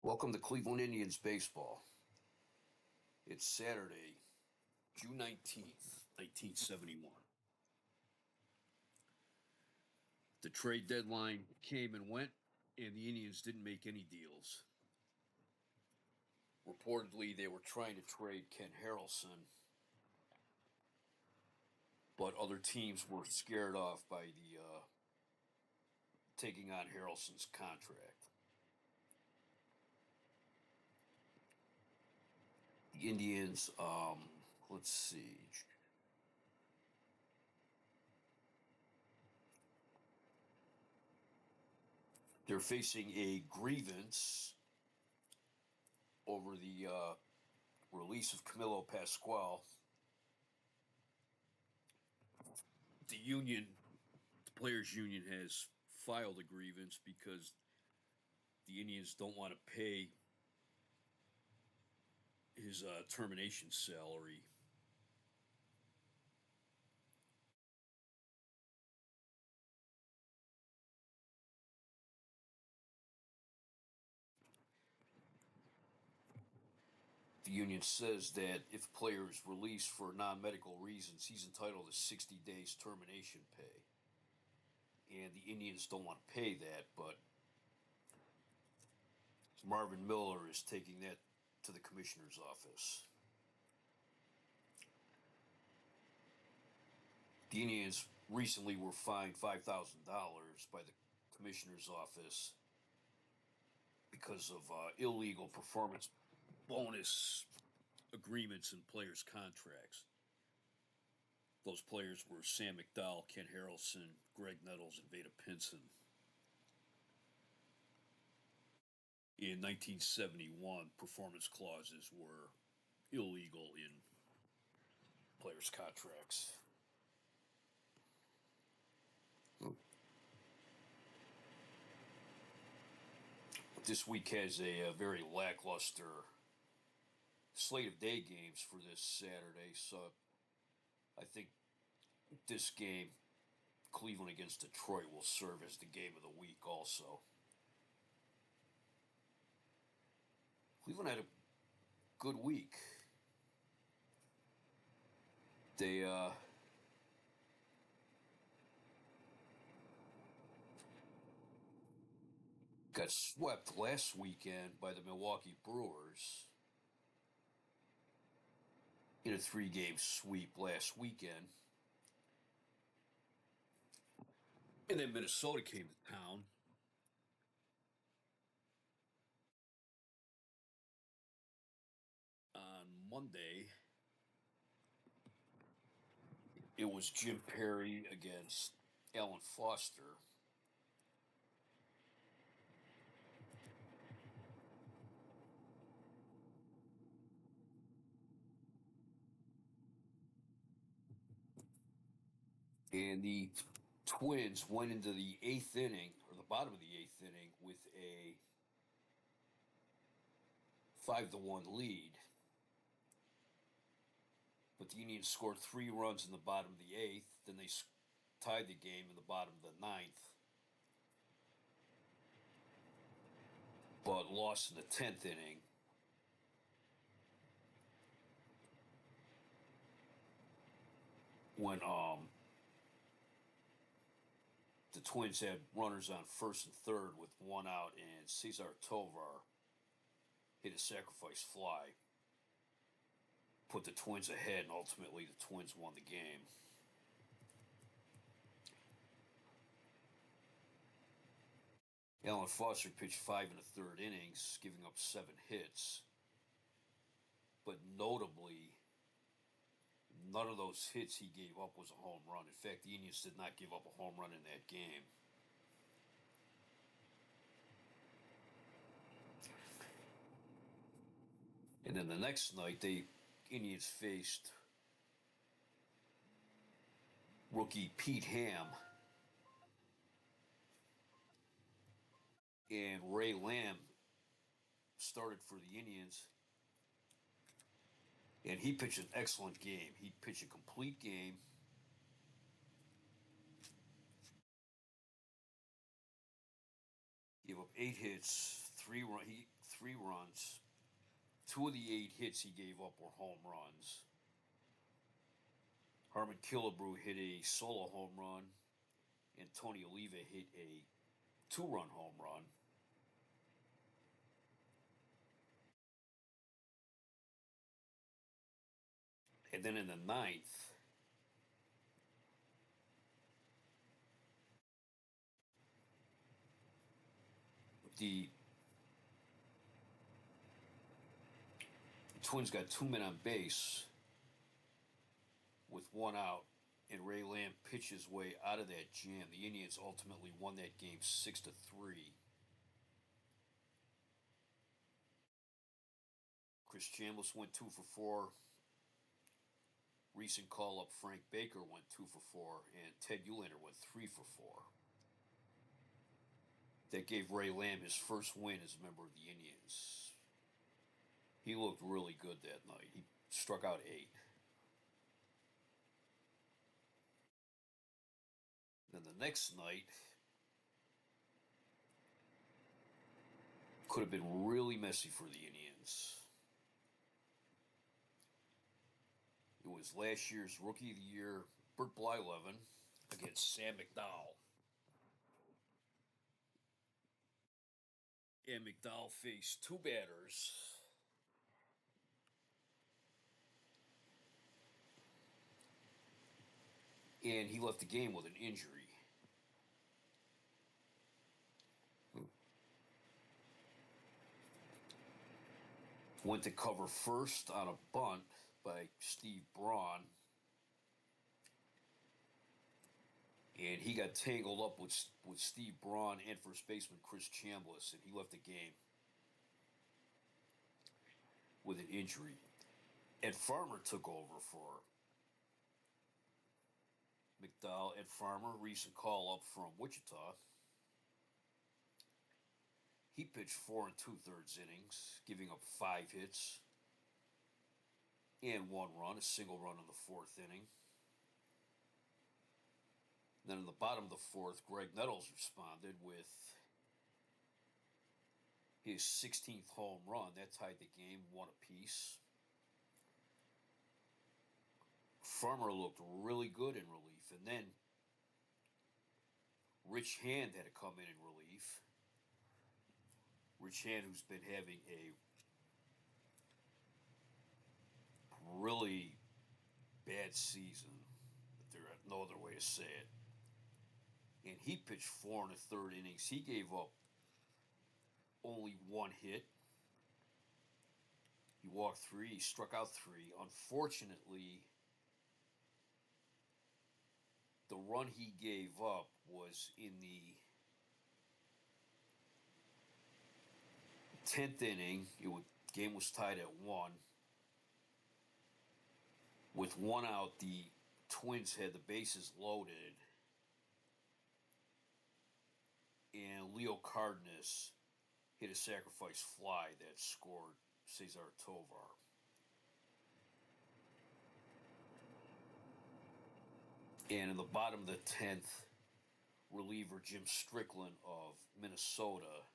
Welcome to Cleveland Indians baseball. It's Saturday, June 19th, 1971. The trade deadline came and went, and the Indians didn't make any deals. Reportedly, they were trying to trade Ken Harrelson, but other teams were scared off by the taking on Harrelson's contract. The Indians, let's see. They're facing a grievance over the release of Camilo Pascual. The union, the players' union, has filed a grievance because the Indians don't want to pay his termination salary. The union says that if a player is released for non-medical reasons, he's entitled to 60 days termination pay. And the Indians don't want to pay that, but Marvin Miller is taking that to the commissioner's office. The Indians recently were fined $5,000 by the commissioner's office because of illegal performance bonus agreements in players' contracts. Those players were Sam McDowell, Ken Harrelson, Greg Nettles, and Vada Pinson. In 1971, performance clauses were illegal in players' contracts. This week has a very lackluster slate of day games for this Saturday, so I think this game, Cleveland against Detroit, will serve as the game of the week also. Cleveland had a good week. They got swept last weekend by the Milwaukee Brewers in a three-game sweep last weekend. And then Minnesota came to town. On Monday, it was Jim Perry against Alan Foster. And the Twins went into the eighth inning, or the bottom of the eighth inning, with a 5-1 lead. But the Indians scored 3 runs in the bottom of the eighth. Then they tied the game in the bottom of the ninth, but lost in the 10th inning. When the Twins had runners on first and third with one out, and Cesar Tovar hit a sacrifice fly, put the Twins ahead, and ultimately the Twins won the game. Alan Foster pitched 5 1/3 innings, giving up 7 hits. But notably, none of those hits he gave up was a home run. In fact, the Indians did not give up a home run in that game. And then the next night, the Indians faced rookie Pete Ham, and Ray Lamb started for the Indians, and he pitched an excellent game. He pitched a complete game. Gave up 8 hits, 3 3 runs. 2 of the 8 hits he gave up were home runs. Harmon Killebrew hit a solo home run, and Tony Oliva hit a 2-run home run. And then in the 9th, the Twins got 2 men on base with 1 out, and Ray Lamb pitched his way out of that jam. The Indians ultimately won that game 6-3. Chris Chambliss went 2 for 4. Recent call-up Frank Baker went 2 for 4, and Ted Uhlaender went 3 for 4. That gave Ray Lamb his first win as a member of the Indians. He looked really good that night. He struck out 8. Then the next night could have been really messy for the Indians. It was last year's Rookie of the Year, Bert Blyleven, against Sam McDowell. And McDowell faced 2 batters. And he left the game with an injury. Went to cover first on a bunt by Steve Braun. And he got tangled up with Steve Braun and first baseman Chris Chambliss, and he left the game with an injury. Ed Farmer took over for McDowell. Ed Farmer, recent call-up from Wichita. He pitched 4 2/3 innings, giving up 5 hits and 1 run, a single run in the 4th inning. Then in the bottom of the 4th, Greg Nettles responded with his 16th home run. That tied the game, 1 apiece. Farmer looked really good in relief, and then Rich Hand had to come in relief. Rich Hand, who's been having a really bad season, but there's no other way to say it. And he pitched 4 1/3 innings. He gave up only 1 hit. He walked 3. He struck out 3. Unfortunately, the run he gave up was in the 10th inning. Game was tied at 1. With 1 out, the Twins had the bases loaded, and Leo Cardenas hit a sacrifice fly that scored Cesar Tovar. And in the bottom of the 10th, reliever Jim Strickland of Minnesota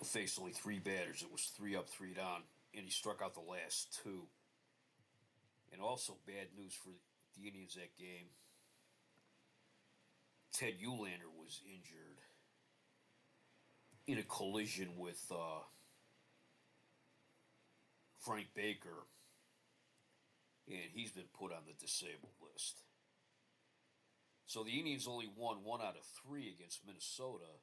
faced only 3 batters. It was 3 up, 3 down, and he struck out the last 2. And also bad news for the Indians that game. Ted Uhlaender was injured in a collision with Frank Baker, and he's been put on the disabled list. So the Indians only won 1 out of 3 against Minnesota,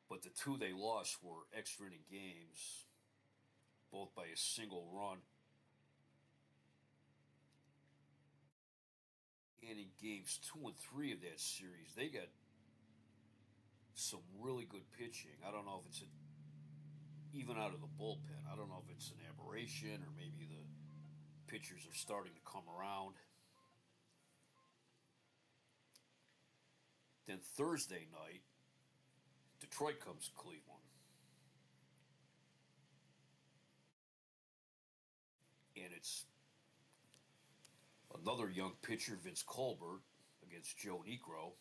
but the 2 they lost were extra inning games, both by a single run. And in games 2 and 3 of that series, they got some really good pitching. I don't know if it's even out of the bullpen. I don't know if it's an aberration or maybe the pitchers are starting to come around. Then Thursday night, Detroit comes to Cleveland. And it's another young pitcher, Vince Colbert, against Joe Niekro.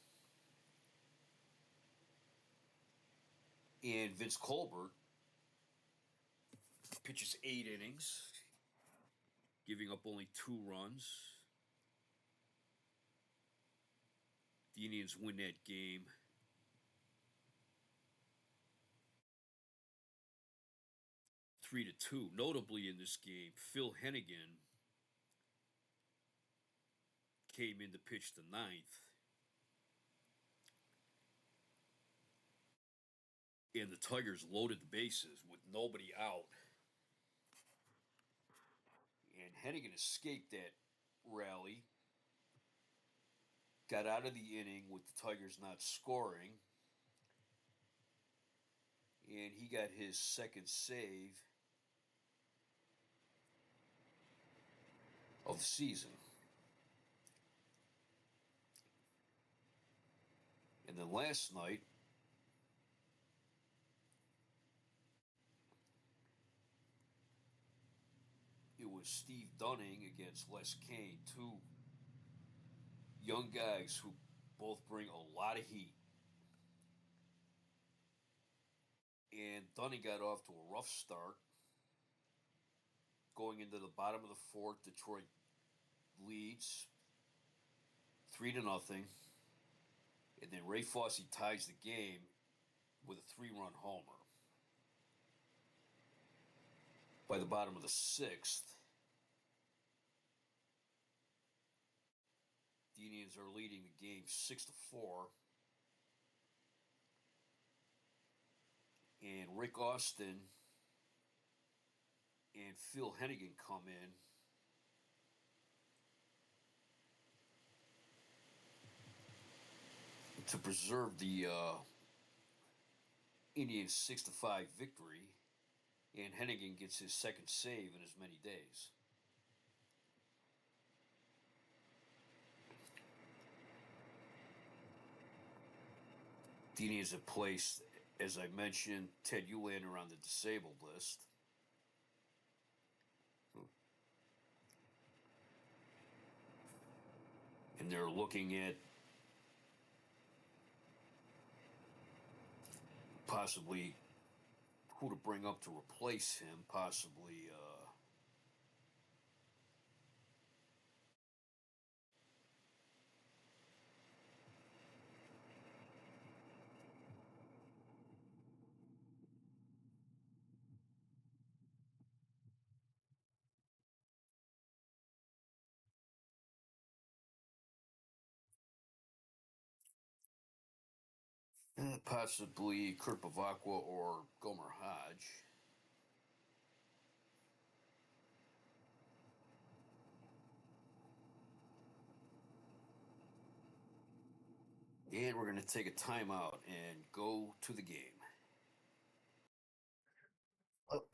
And Vince Colbert pitches 8 innings, giving up only 2 runs. The Indians win that game 3-2. Notably in this game, Phil Hennigan came in to pitch the 9th. And the Tigers loaded the bases with nobody out. And Hennigan escaped that rally, got out of the inning with the Tigers not scoring, and he got his second save of the season. And then last night, it was Steve Dunning against Les Kane, 2 young guys who both bring a lot of heat. And Dunning got off to a rough start. Going into the bottom of the 4th, Detroit leads 3-0. And then Ray Fosse ties the game with a 3-run homer. By the bottom of the 6th, the Indians are leading the game 6-4. And Rick Austin and Phil Hennigan come in to preserve the Indians' 6-5 victory, and Hennigan gets his second save in as many days. The Indians have placed, as I mentioned, Ted Uhlaender on the disabled list. And they're looking at possibly who to bring up to replace him, possibly possibly Kurt Bavacqua or Gomer Hodge. And we're going to take a timeout and go to the game.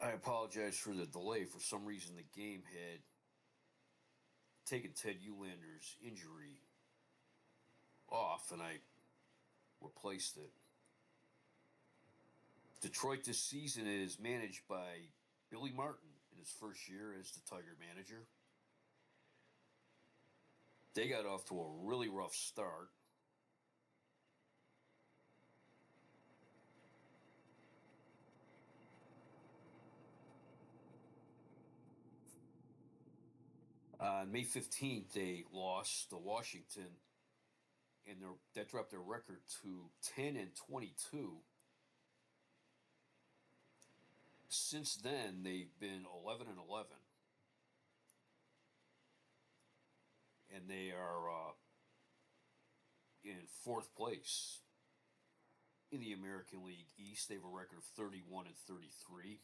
I apologize for the delay. For some reason, the game had taken Ted Uhlaender's injury off, and I replaced it. Detroit this season is managed by Billy Martin in his first year as the Tiger manager. They got off to a really rough start. On May 15th, they lost to Washington, and that dropped their record to 10-22. Since then, they've been 11-11, and they are in 4th place in the American League East. They have a record of 31-33.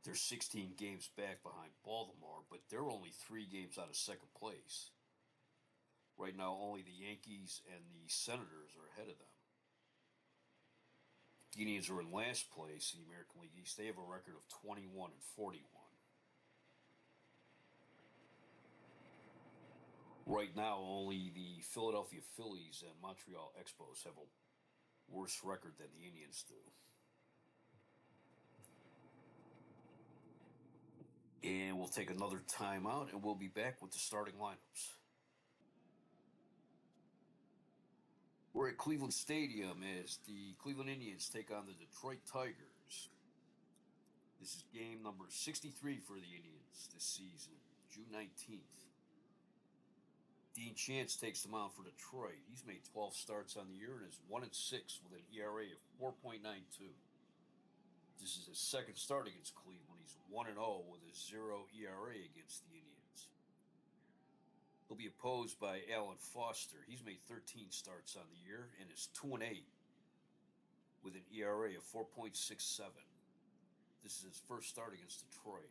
They're 16 games back behind Baltimore, but they're only 3 games out of 2nd place. Right now, only the Yankees and the Senators are ahead of them. The Indians are in last place in the American League East. They have a record of 21-41. Right now, only the Philadelphia Phillies and Montreal Expos have a worse record than the Indians do. And we'll take another timeout, and we'll be back with the starting lineups. We're at Cleveland Stadium as the Cleveland Indians take on the Detroit Tigers. This is game number 63 for the Indians this season, June 19th. Dean Chance takes the mound for Detroit. He's made 12 starts on the year and is 1-6 with an ERA of 4.92. This is his second start against Cleveland. He's 1-0 with a 0 ERA against the Indians. He'll be opposed by Alan Foster. He's made 13 starts on the year and is 2-8 with an ERA of 4.67. This is his first start against Detroit.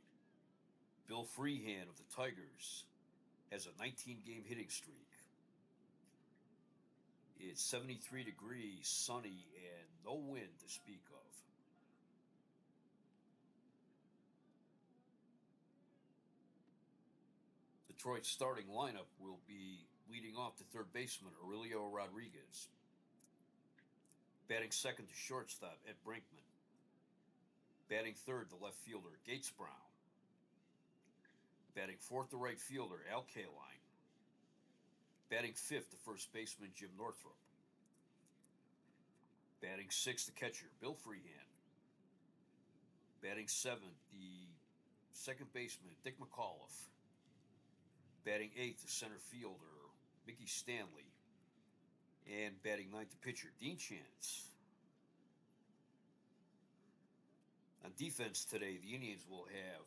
Bill Freehan of the Tigers has a 19-game hitting streak. It's 73 degrees, sunny, and no wind to speak of. Detroit's starting lineup will be leading off the third baseman, Aurelio Rodriguez. Batting second to shortstop, Ed Brinkman. Batting third, the left fielder, Gates Brown. Batting fourth, the right fielder, Al Kaline. Batting fifth, the first baseman, Jim Northrup. Batting sixth, the catcher, Bill Freehan. Batting seventh, the second baseman, Dick McAuliffe. Batting eighth, the center fielder, Mickey Stanley. And batting ninth, the pitcher, Dean Chance. On defense today, the Indians will have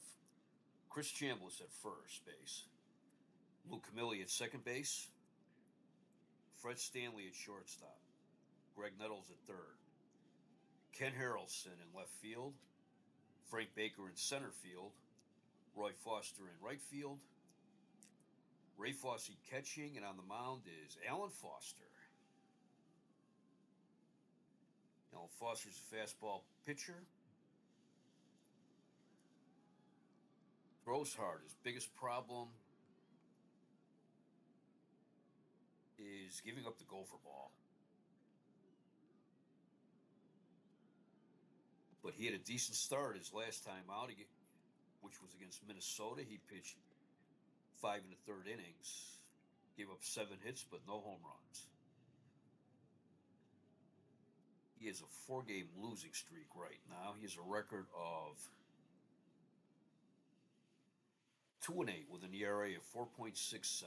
Chris Chambliss at first base, Lou Camilli at second base, Fred Stanley at shortstop, Greg Nettles at third, Ken Harrelson in left field, Frank Baker in center field, Roy Foster in right field, Ray Fosse catching, and on the mound is Alan Foster. Alan Foster's a fastball pitcher. Throws hard. His biggest problem is giving up the gopher ball. But he had a decent start his last time out, which was against Minnesota. He pitched 5 1/3 innings, gave up 7 hits, but no home runs. He has a 4-game losing streak right now. He has a record of 2-8 with an ERA of 4.67.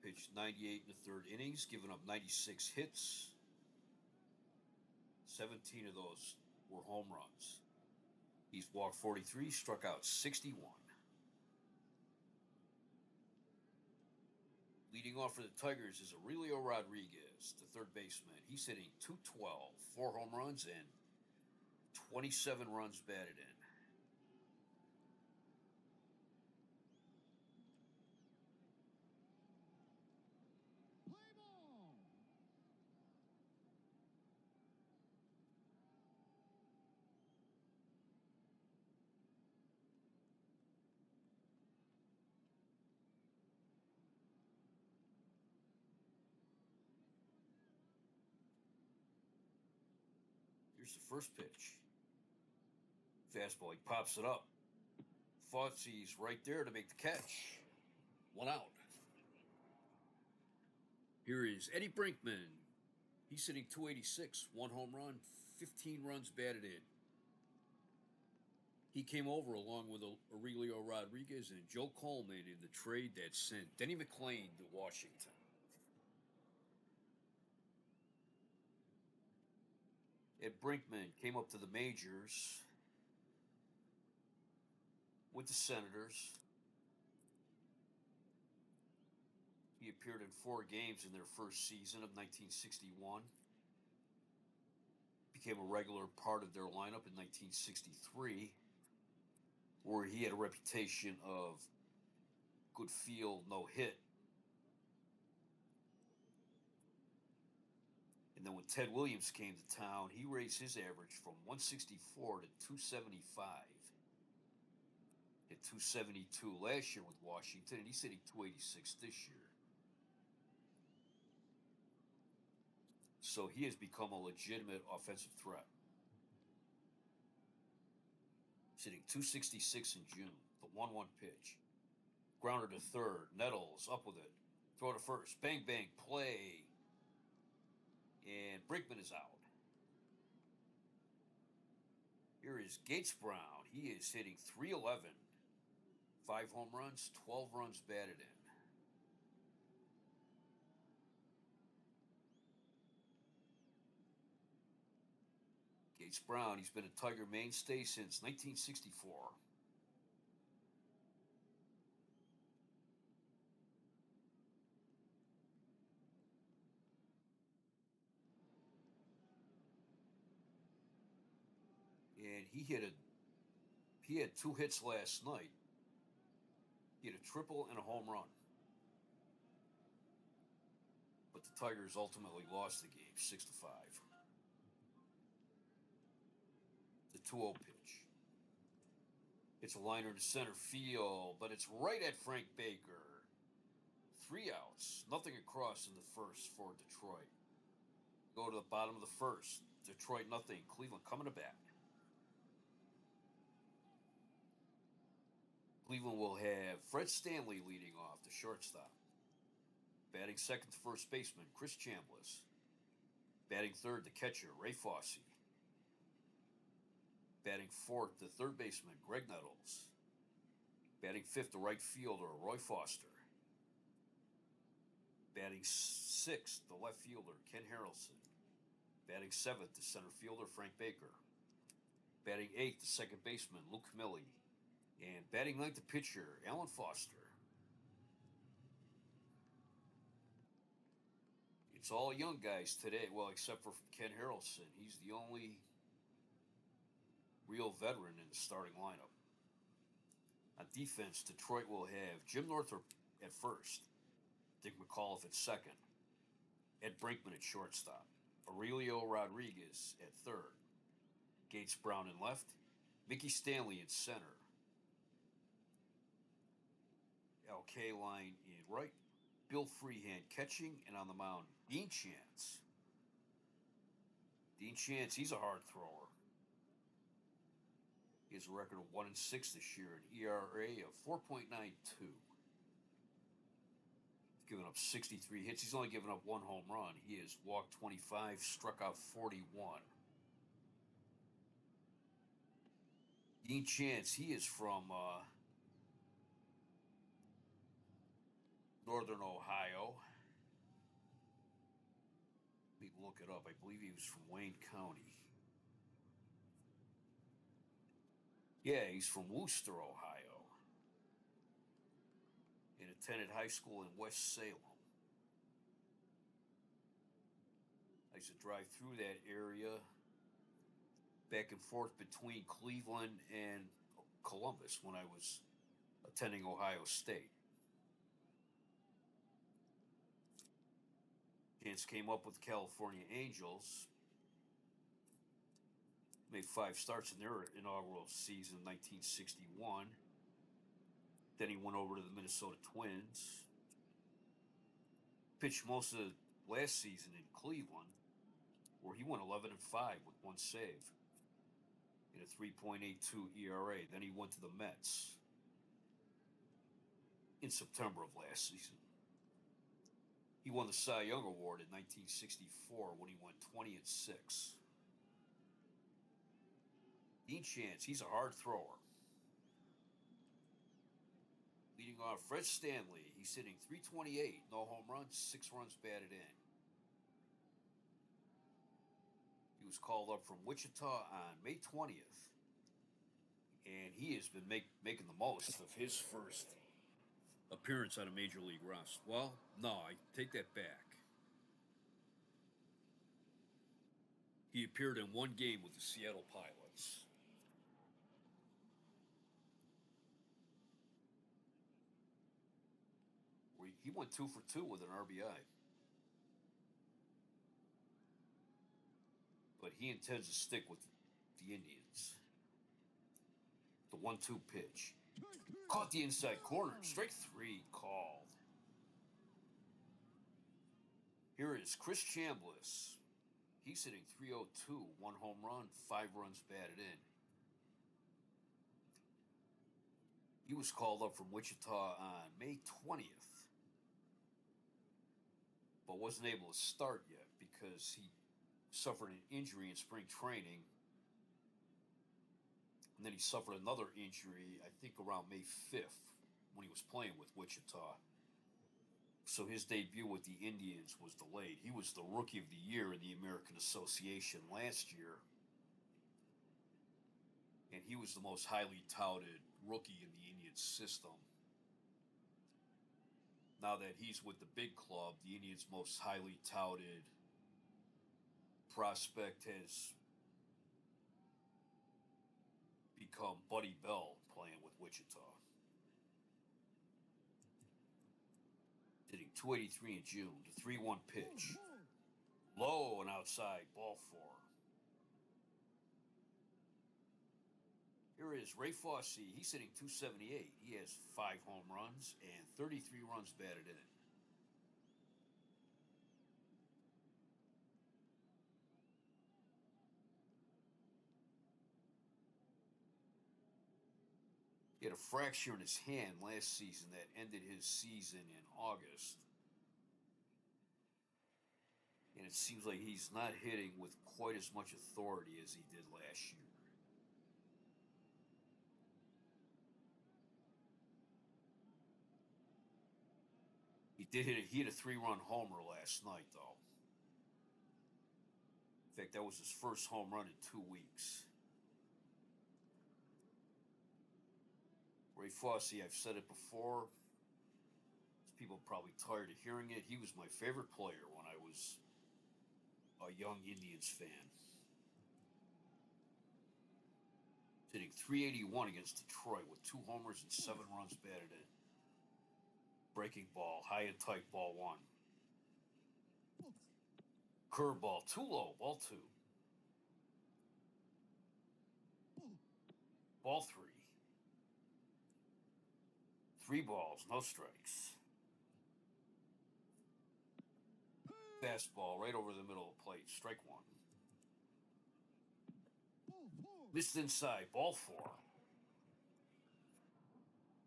Pitched 98 1/3 innings, given up 96 hits. 17 of those were home runs. He's walked 43, struck out 61. Leading off for the Tigers is Aurelio Rodriguez, the third baseman. He's hitting .212, 4 home runs, and 27 runs batted in. Here's the first pitch. Fastball, he pops it up. Fosse's right there to make the catch. 1 out. Here is Eddie Brinkman. He's hitting .286, 1 home run, 15 runs batted in. He came over along with Aurelio Rodriguez and Joe Coleman in the trade that sent Denny McLain to Washington. Ed Brinkman came up to the majors with the Senators. He appeared in 4 games in their first season of 1961. Became a regular part of their lineup in 1963, where he had a reputation of good field, no hit. And then when Ted Williams came to town, he raised his average from 164 to 275. Hit 272 last year with Washington, and he's hitting .286 this year. So he has become a legitimate offensive threat. He's hitting .266 in June, the 1-1 pitch. Grounder to third. Nettles up with it. Throw to first. Bang, bang, play. And Brinkman is out. Here is Gates Brown. He is hitting .311. 5 home runs, 12 runs batted in. Gates Brown, he's been a Tiger mainstay since 1964. And he had 2 hits last night. He had a triple and a home run. But the Tigers ultimately lost the game 6-5. The 2-0 pitch. It's a liner to center field, but it's right at Frank Baker. 3 outs, nothing across in the first for Detroit. Go to the bottom of the first. Detroit nothing. Cleveland coming to bat. Cleveland will have Fred Stanley leading off, the shortstop. Batting second to first baseman, Chris Chambliss. Batting third, the catcher, Ray Fosse. Batting fourth, the third baseman, Greg Nettles. Batting fifth, the right fielder, Roy Foster. Batting sixth, the left fielder, Ken Harrelson. Batting seventh, the center fielder, Frank Baker. Batting eighth, the second baseman, Luke Millie. And batting ninth, the pitcher, Alan Foster. It's all young guys today, well, except for Ken Harrelson. He's the only real veteran in the starting lineup. On defense, Detroit will have Jim Northrup at first, Dick McAuliffe at second, Ed Brinkman at shortstop, Aurelio Rodriguez at third, Gates Brown in left, Mickey Stanley in center, Al Kaline in right, Bill Freehan catching, and on the mound, Dean Chance. Dean Chance, he's a hard thrower. He has a record of 1-6 this year, an ERA of 4.92. He's given up 63 hits. He's only given up 1 home run. He has walked 25, struck out 41. Dean Chance, he is from Northern Ohio. Let me look it up. I believe he was from Wayne County. Yeah, he's from Wooster, Ohio. And attended high school in West Salem. I used to drive through that area back and forth between Cleveland and Columbus when I was attending Ohio State. Chance came up with the California Angels. Made 5 starts in their inaugural season in 1961. Then he went over to the Minnesota Twins. Pitched most of last season in Cleveland, where he went 11-5 with 1 save and a 3.82 ERA. Then he went to the Mets in September of last season. He won the Cy Young Award in 1964 when he went 20-6. Dean Chance, he's a hard thrower. Leading off, Fred Stanley. He's hitting .328, no home runs, 6 runs batted in. He was called up from Wichita on May 20th. And he has been making the most of his first appearance on a major league roster. Well, no, I take that back. He appeared in 1 game with the Seattle Pilots. Where he went 2 for 2 with an RBI. But he intends to stick with the Indians. The 1-2 pitch. Caught the inside corner. Strike 3 called. Here is Chris Chambliss. He's hitting .302, 1 home run, 5 runs batted in. He was called up from Wichita on May 20th. but wasn't able to start yet because he suffered an injury in spring training. And then he suffered another injury, I think around May 5th, when he was playing with Wichita. So his debut with the Indians was delayed. He was the Rookie of the Year in the American Association last year. And he was the most highly touted rookie in the Indians system. Now that he's with the big club, the Indians' most highly touted prospect has become Buddy Bell, playing with Wichita. Hitting 283 in June, the 3-1 pitch. Low and outside, ball 4. Here is Ray Fosse. He's hitting 278. He has 5 home runs and 33 runs batted in. He had a fracture in his hand last season that ended his season in August. And it seems like he's not hitting with quite as much authority as he did last year. He hit a 3-run homer last night, though. In fact, that was his first home run in 2 weeks. Ray Fosse, I've said it before. People are probably tired of hearing it. He was my favorite player when I was a young Indians fan. Hitting 381 against Detroit with 2 homers and 7 runs batted in. Breaking ball, high and tight, ball 1. Curveball, too low, ball 2. Ball 3. 3 balls, no strikes. Fastball right over the middle of the plate, strike 1. Missed inside, ball 4.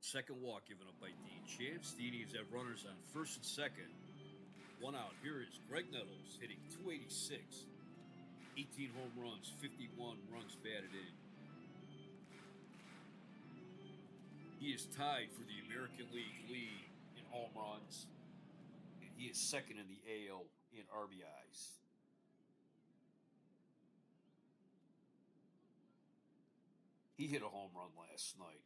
Second walk given up by Dean Chance. The Indians have runners on first and second. 1 out. Here is Greg Nettles hitting 286. 18 home runs, 51 runs batted in. He is tied for the American League lead in home runs, and he is second in the AL in RBIs. He hit a home run last night.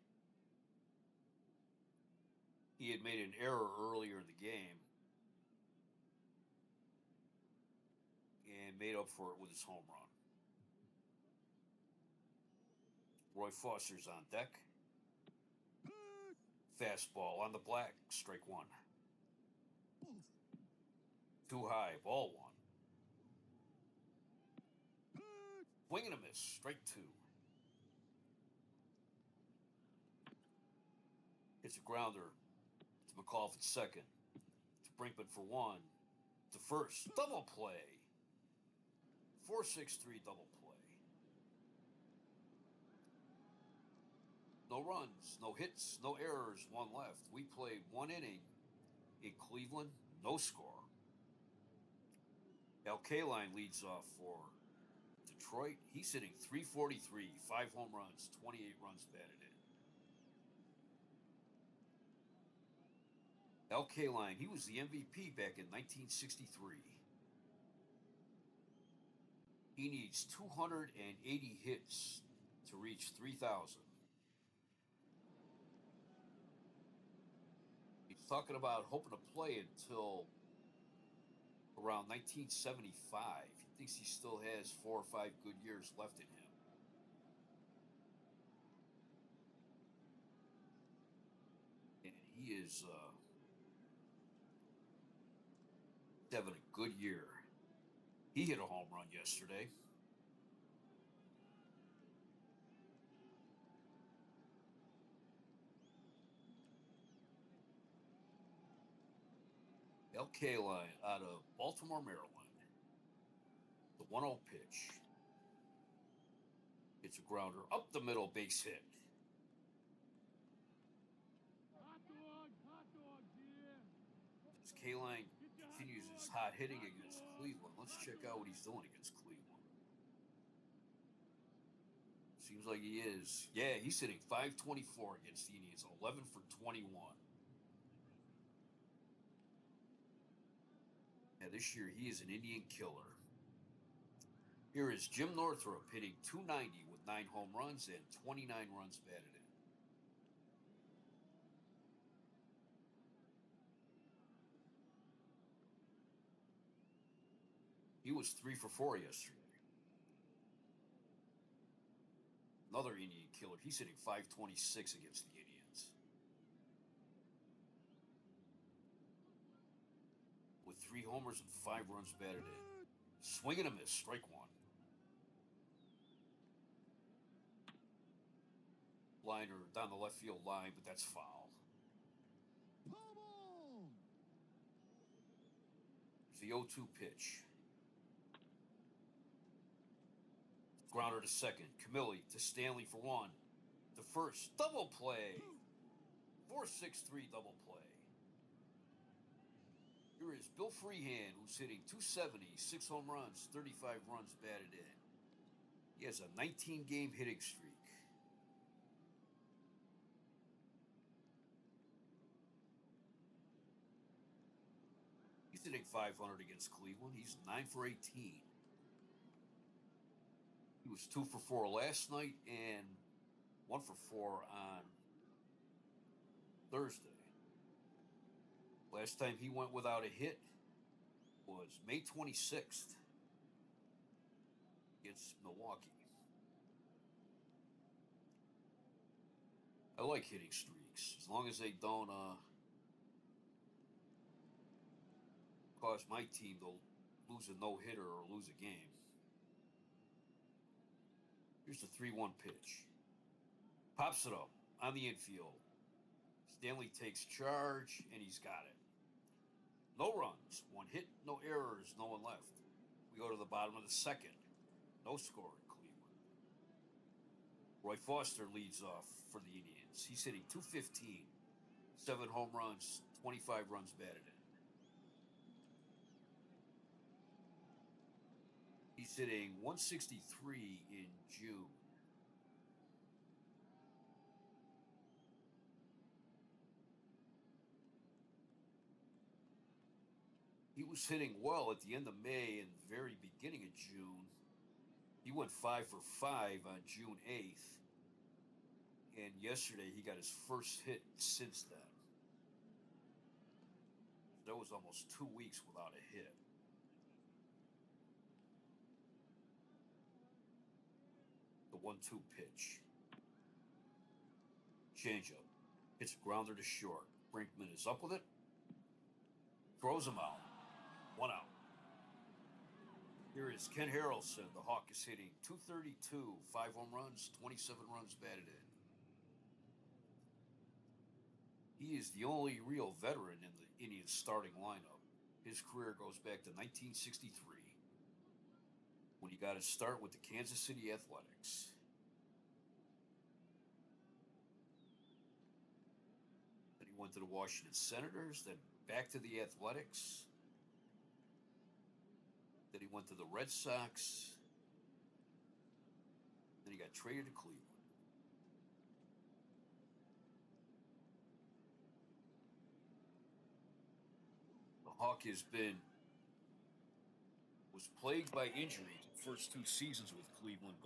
He had made an error earlier in the game and made up for it with his home run. Roy Foster's on deck. Fastball on the black, strike 1. Too high, ball 1. Swing and a miss, strike 2. It's a grounder to McAuliffe at second. To Brinkman for 1. To first, double play. 4-6-3 double play. No runs, no hits, no errors, 1 left. We played 1 inning in Cleveland, no score. Al Kaline leads off for Detroit. He's hitting 343, 5 home runs, 28 runs batted in. Al Kaline, he was the MVP back in 1963. He needs 280 hits to reach 3,000. He's talking about hoping to play until around 1975. He thinks he still has 4 or 5 good years left in him. And he is having a good year. He hit a home run yesterday. Al Kaline out of Baltimore, Maryland. The 1-0 pitch. It's a grounder up the middle, base hit. As Kaline continues his he's hot hitting against Cleveland. Let's check out what he's doing against Cleveland. Seems like he is. Yeah, he's hitting 524 against the Indians, 11 for 21. Yeah, this year he is an Indian killer. Here is Jim Northrup hitting 290 with 9 home runs and 29 runs batted in. He was 3 for 4 yesterday. Another Indian killer. He's hitting 526 against the Indians. With 3 homers and 5 runs batted in. Swing and a miss, strike one. Liner down the left field line, but that's foul. It's the 0-2 pitch. Grounder to second. Camilli to Stanley for one. The first. Double play. 4-6-3 double play. Here is Bill Freehan, who's hitting 270, 6 home runs, 35 runs batted in. He has a 19-game hitting streak. He's hitting 500 against Cleveland. He's 9 for 18. He was 2 for 4 last night and 1 for 4 on Thursday. Last time he went without a hit was May 26th against Milwaukee. I like hitting streaks as long as they don't cause my team to lose a no-hitter or lose a game. Here's the 3-1 pitch. Pops it up on the infield. Stanley takes charge, and he's got it. No runs, 1 hit, no errors, no one left. We go to the bottom of the second. No score in Cleveland. Roy Foster leads off for the Indians. He's hitting 215, 7 home runs, 25 runs batted in. He's hitting 163 in June. He was hitting well at the end of May and the very beginning of June. He went 5 for 5 on June 8th. And yesterday he got his first hit since then. That was almost 2 weeks without a hit. The 1-2 pitch. Changeup. Hits a grounder to short. Brinkman is up with it. Throws him out. 1 out. Here is Ken Harrelson. The Hawk is hitting 232, 5 home runs, 27 runs batted in. He is the only real veteran in the Indians starting lineup. His career goes back to 1963 when he got his start with the Kansas City Athletics. Then he went to the Washington Senators, then back to the Athletics. Then he went to the Red Sox. Then he got traded to Cleveland. The Hawk was plagued by injuries the first 2 seasons with Cleveland,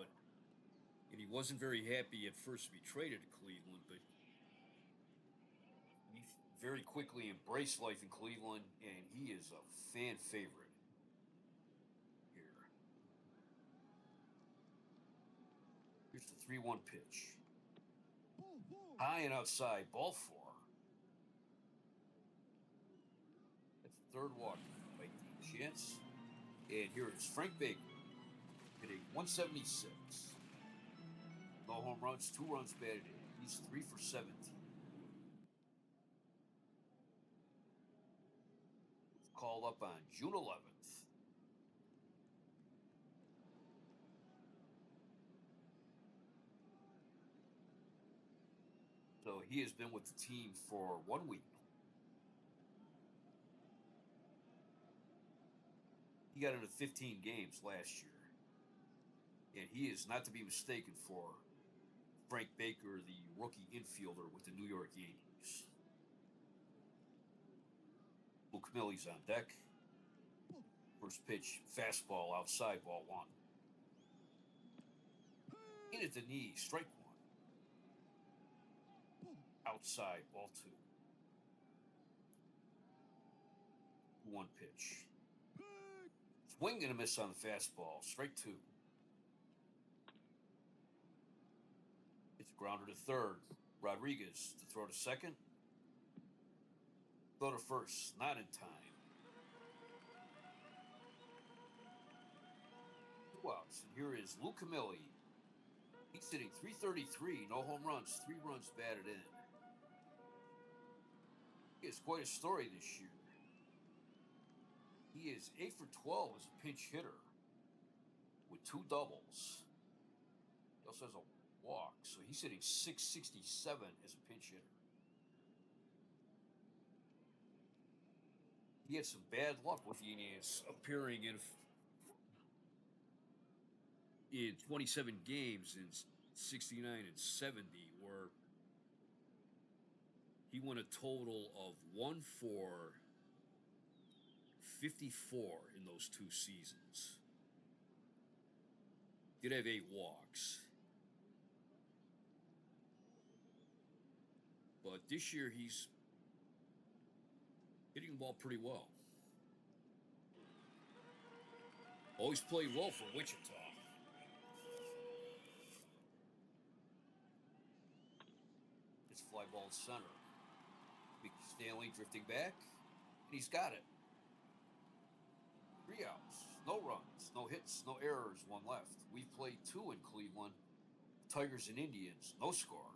and he wasn't very happy at first to be traded to Cleveland, but he very quickly embraced life in Cleveland, and he is a fan favorite. Here's the 3-1 pitch. High and outside, ball 4. That's the 3rd walk by Dean Chance. And here is Frank Baker hitting 176. No home runs, 2 runs batted in. He's 3 for 17. Called up on June 11th. So he has been with the team for 1 week. He got into 15 games last year. And he is not to be mistaken for Frank Baker, the rookie infielder with the New York Yankees. Luke Millie's on deck. First pitch, fastball outside, ball one. In at the knee, strike one. Outside, ball two. 1 pitch. Swing and a miss on the fastball, strike two. It's a grounder to third. Rodriguez to throw to second. Throw to first, not in time. 2 outs, and here is Luke Millie. He's hitting .333, no home runs, 3 runs batted in. He has quite a story this year. He is 8 for 12 as a pinch hitter with 2 doubles. He also has a walk, so he's hitting .667 as a pinch hitter. He had some bad luck with the Indians appearing in 27 games in 69 and 70, where he won a total of 1 for 54 in those 2 seasons. Did have 8 walks. But this year he's hitting the ball pretty well. Always played well for Wichita. It's fly ball center. Mickey Stanley drifting back, and he's got it. 3 outs, no runs, no hits, no errors, 1 left. We've played 2 in Cleveland. Tigers and Indians, no score.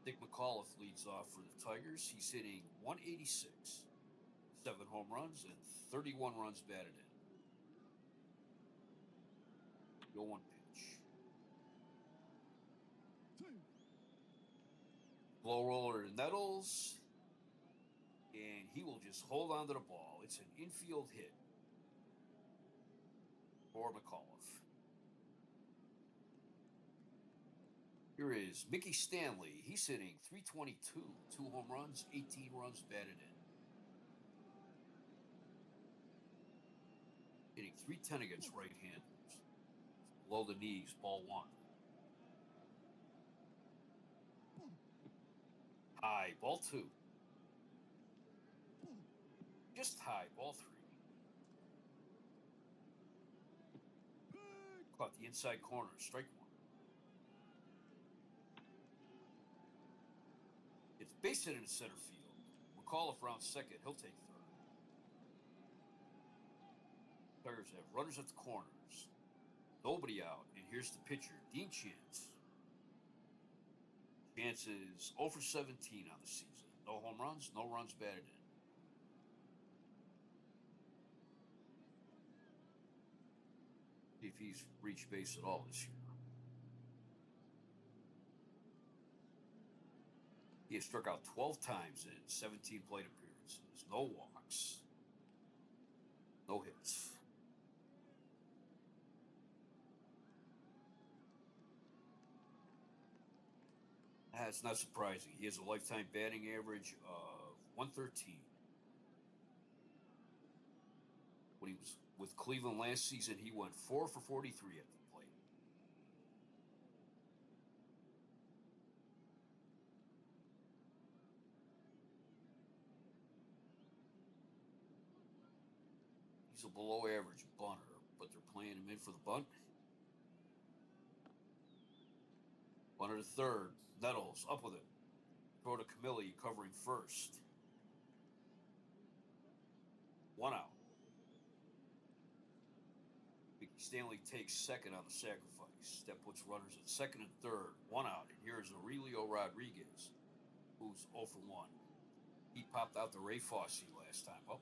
Dick McAuliffe leads off for the Tigers. He's hitting .186, 7 home runs, and 31 runs batted in. 0-1 pitch. Blow roller to Nettles, and he will just hold on to the ball. It's an infield hit for McAuliffe. Here is Mickey Stanley. He's hitting .322, 2 home runs, 18 runs batted in. Hitting .310 against right-handers. Below the knees, ball 1. High, ball 2. Just high, ball 3. Caught the inside corner, strike 1. It's base hit in center field. McAuliffe rounds second. He'll take third. Tigers have runners at the corners. Nobody out. And here's the pitcher, Dean Chance. Chance is 0 for 17 on the season. No home runs, no runs batted in. See if he's reached base at all this year. He has struck out 12 times in 17 plate appearances. No walks. No hits. That's not surprising. He has a lifetime batting average of .113. When he was with Cleveland last season, he went 4 for 43 at the plate. He's a below average bunter, but they're playing him in for the bunt. Bunter to third. Nettles up with it. Throw to Camilli covering first. 1 out. Mickey Stanley takes second on the sacrifice. That puts runners at second and third. 1 out. And here's Aurelio Rodriguez, who's 0 for 1. He popped out the Ray Fosse last time. Oh.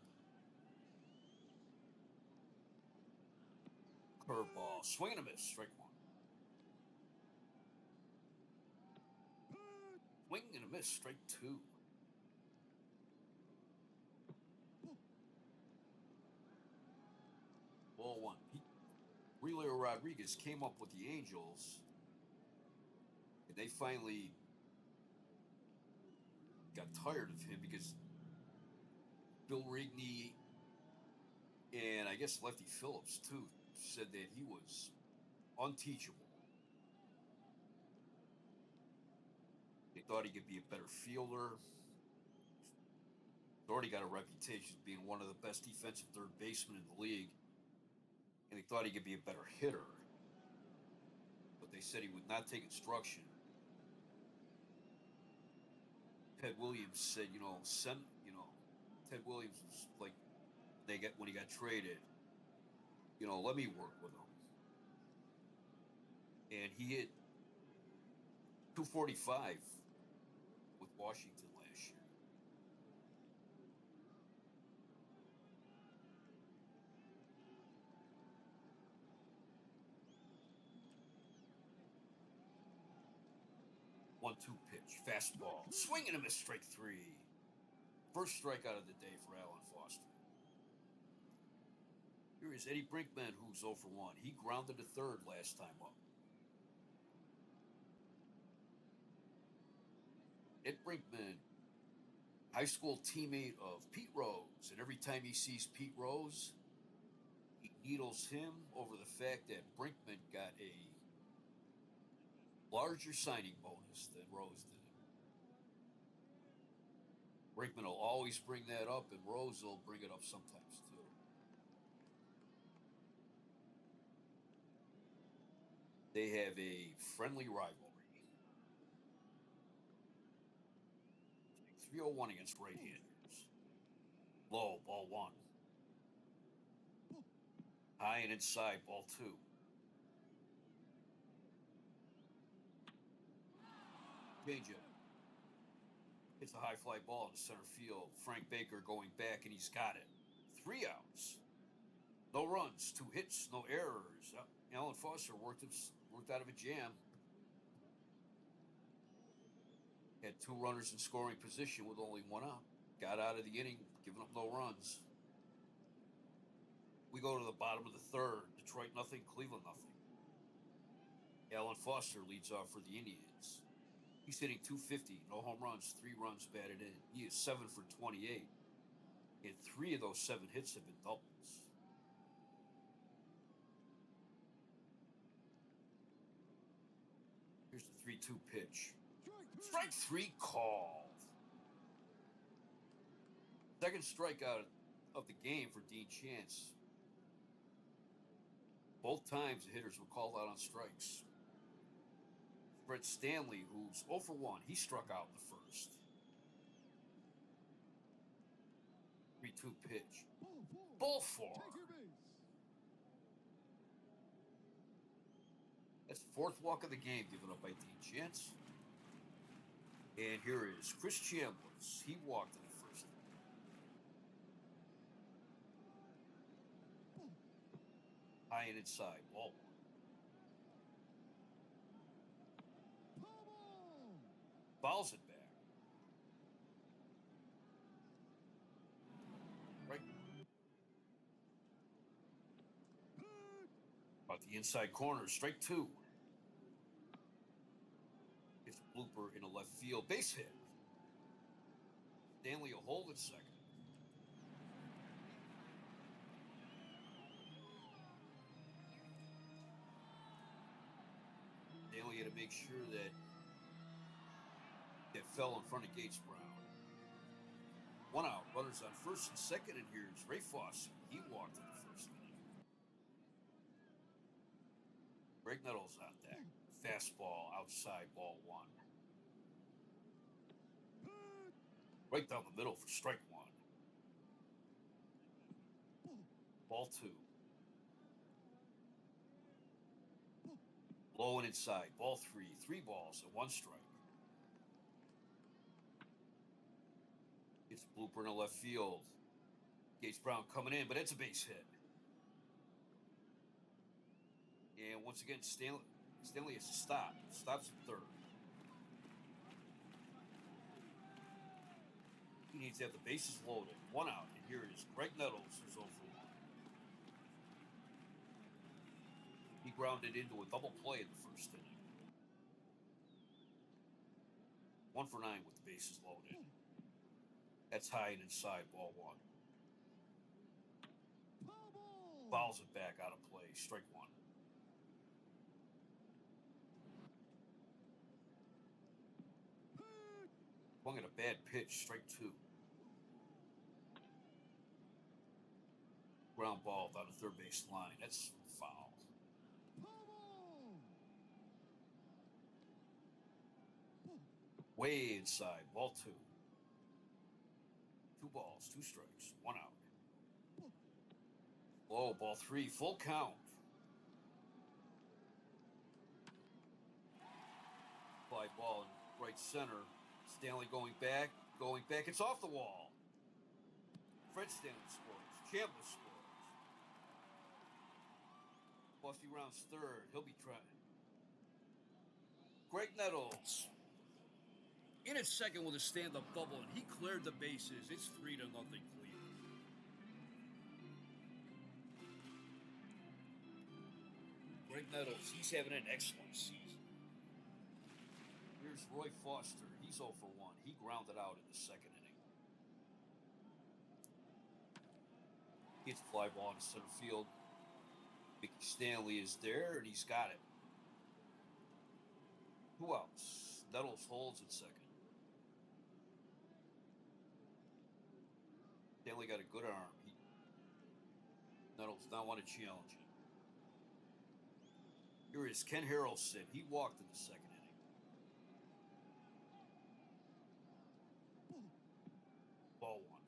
Curveball. Swing and a miss. Strike 1. Swing and a miss. Strike 2. 3-0-1. Relio Rodriguez came up with the Angels, and they finally got tired of him because Bill Rigney and I guess Lefty Phillips, too, said that he was unteachable. They thought he could be a better fielder. He's already got a reputation of being one of the best defensive third basemen in the league. And they thought he could be a better hitter. But they said he would not take instruction. Ted Williams said, Ted Williams was like, when he got traded, let me work with him. And he hit 245 with Washington last year. One-two pitch, fastball, swing and a miss, strike three. First strikeout of the day for Alan Foster. Here is Eddie Brinkman, who's 0 for 1. He grounded to third last time up. Ed Brinkman, high school teammate of Pete Rose, and every time he sees Pete Rose, he needles him over the fact that Brinkman got a larger signing bonus than Rose did. Brinkman will always bring that up, and Rose will bring it up sometimes too. They have a friendly rivalry. 3-0-1 against right-handers. Low, ball one. High and inside, ball two. Changeup. Hits a high fly ball into center field. Frank Baker going back, and he's got it. 3 outs. No runs, 2 hits, no errors. Alan Foster worked out of a jam. Had 2 runners in scoring position with only 1 out. Got out of the inning, giving up no runs. We go to the bottom of the third. Detroit nothing, Cleveland nothing. Alan Foster leads off for the Indians. He's hitting .250, no home runs, 3 runs batted in. He is 7 for 28. And 3 of those 7 hits have been doubles. Here's the 3-2 pitch. Strike 3 called. Second strikeout of the game for Dean Chance. Both times the hitters were called out on strikes. Brett Stanley, who's 0 for 1, he struck out in the first. 3-2 pitch. Ball 4. That's the 4th walk of the game given up by Dean Chance. And here is Chris Chambliss. He walked in the first. High and inside, ball 1. Fouls it back. Right. About the inside corner, strike 2. It's a blooper in a left field base hit. Stanley will hold it second. Stanley had to make sure that it fell in front of Gates Brown. 1 out, runners on first and second, and here's Ray Fosse. He walked in the first inning. Greg Nettles on deck. Fastball outside, ball 1. Right down the middle for strike 1. Ball 2. Low and inside, ball 3. 3 balls and 1 strike. It's a blooper in the left field. Gates Brown coming in, but it's a base hit. And once again, Stanley has to stop. Stops at third. He needs to have the bases loaded. 1 out. And here is Greg Nettles, who's 0 for 1. grounded into a double play in the first inning. 1 for 9 with the bases loaded. That's high and inside, ball one. Fouls it back out of play, strike one. Swung at a bad pitch, strike two. Ground ball down the third base line. That's foul. Way inside, ball two. 2 balls, 2 strikes, 1 out. Low, ball 3, full count. Fly ball in right center. Stanley going back. It's off the wall. Fred Stanley scores. Chambliss scores. Bussy rounds third. He'll be trying. Greg Nettles in at second with a stand-up double, and he cleared the bases. It's 3-0 Cleveland. Greg Nettles, he's having an excellent season. Here's Roy Foster. He's 0 for 1. He grounded out in the second inning. Gets a fly ball in center field. Mickey Stanley is there, and he's got it. 2 outs. Nettles holds at second. Stanley got a good arm. Nettles not want to challenge him. Here is Ken Harrelson. He walked in the second inning. Ball one.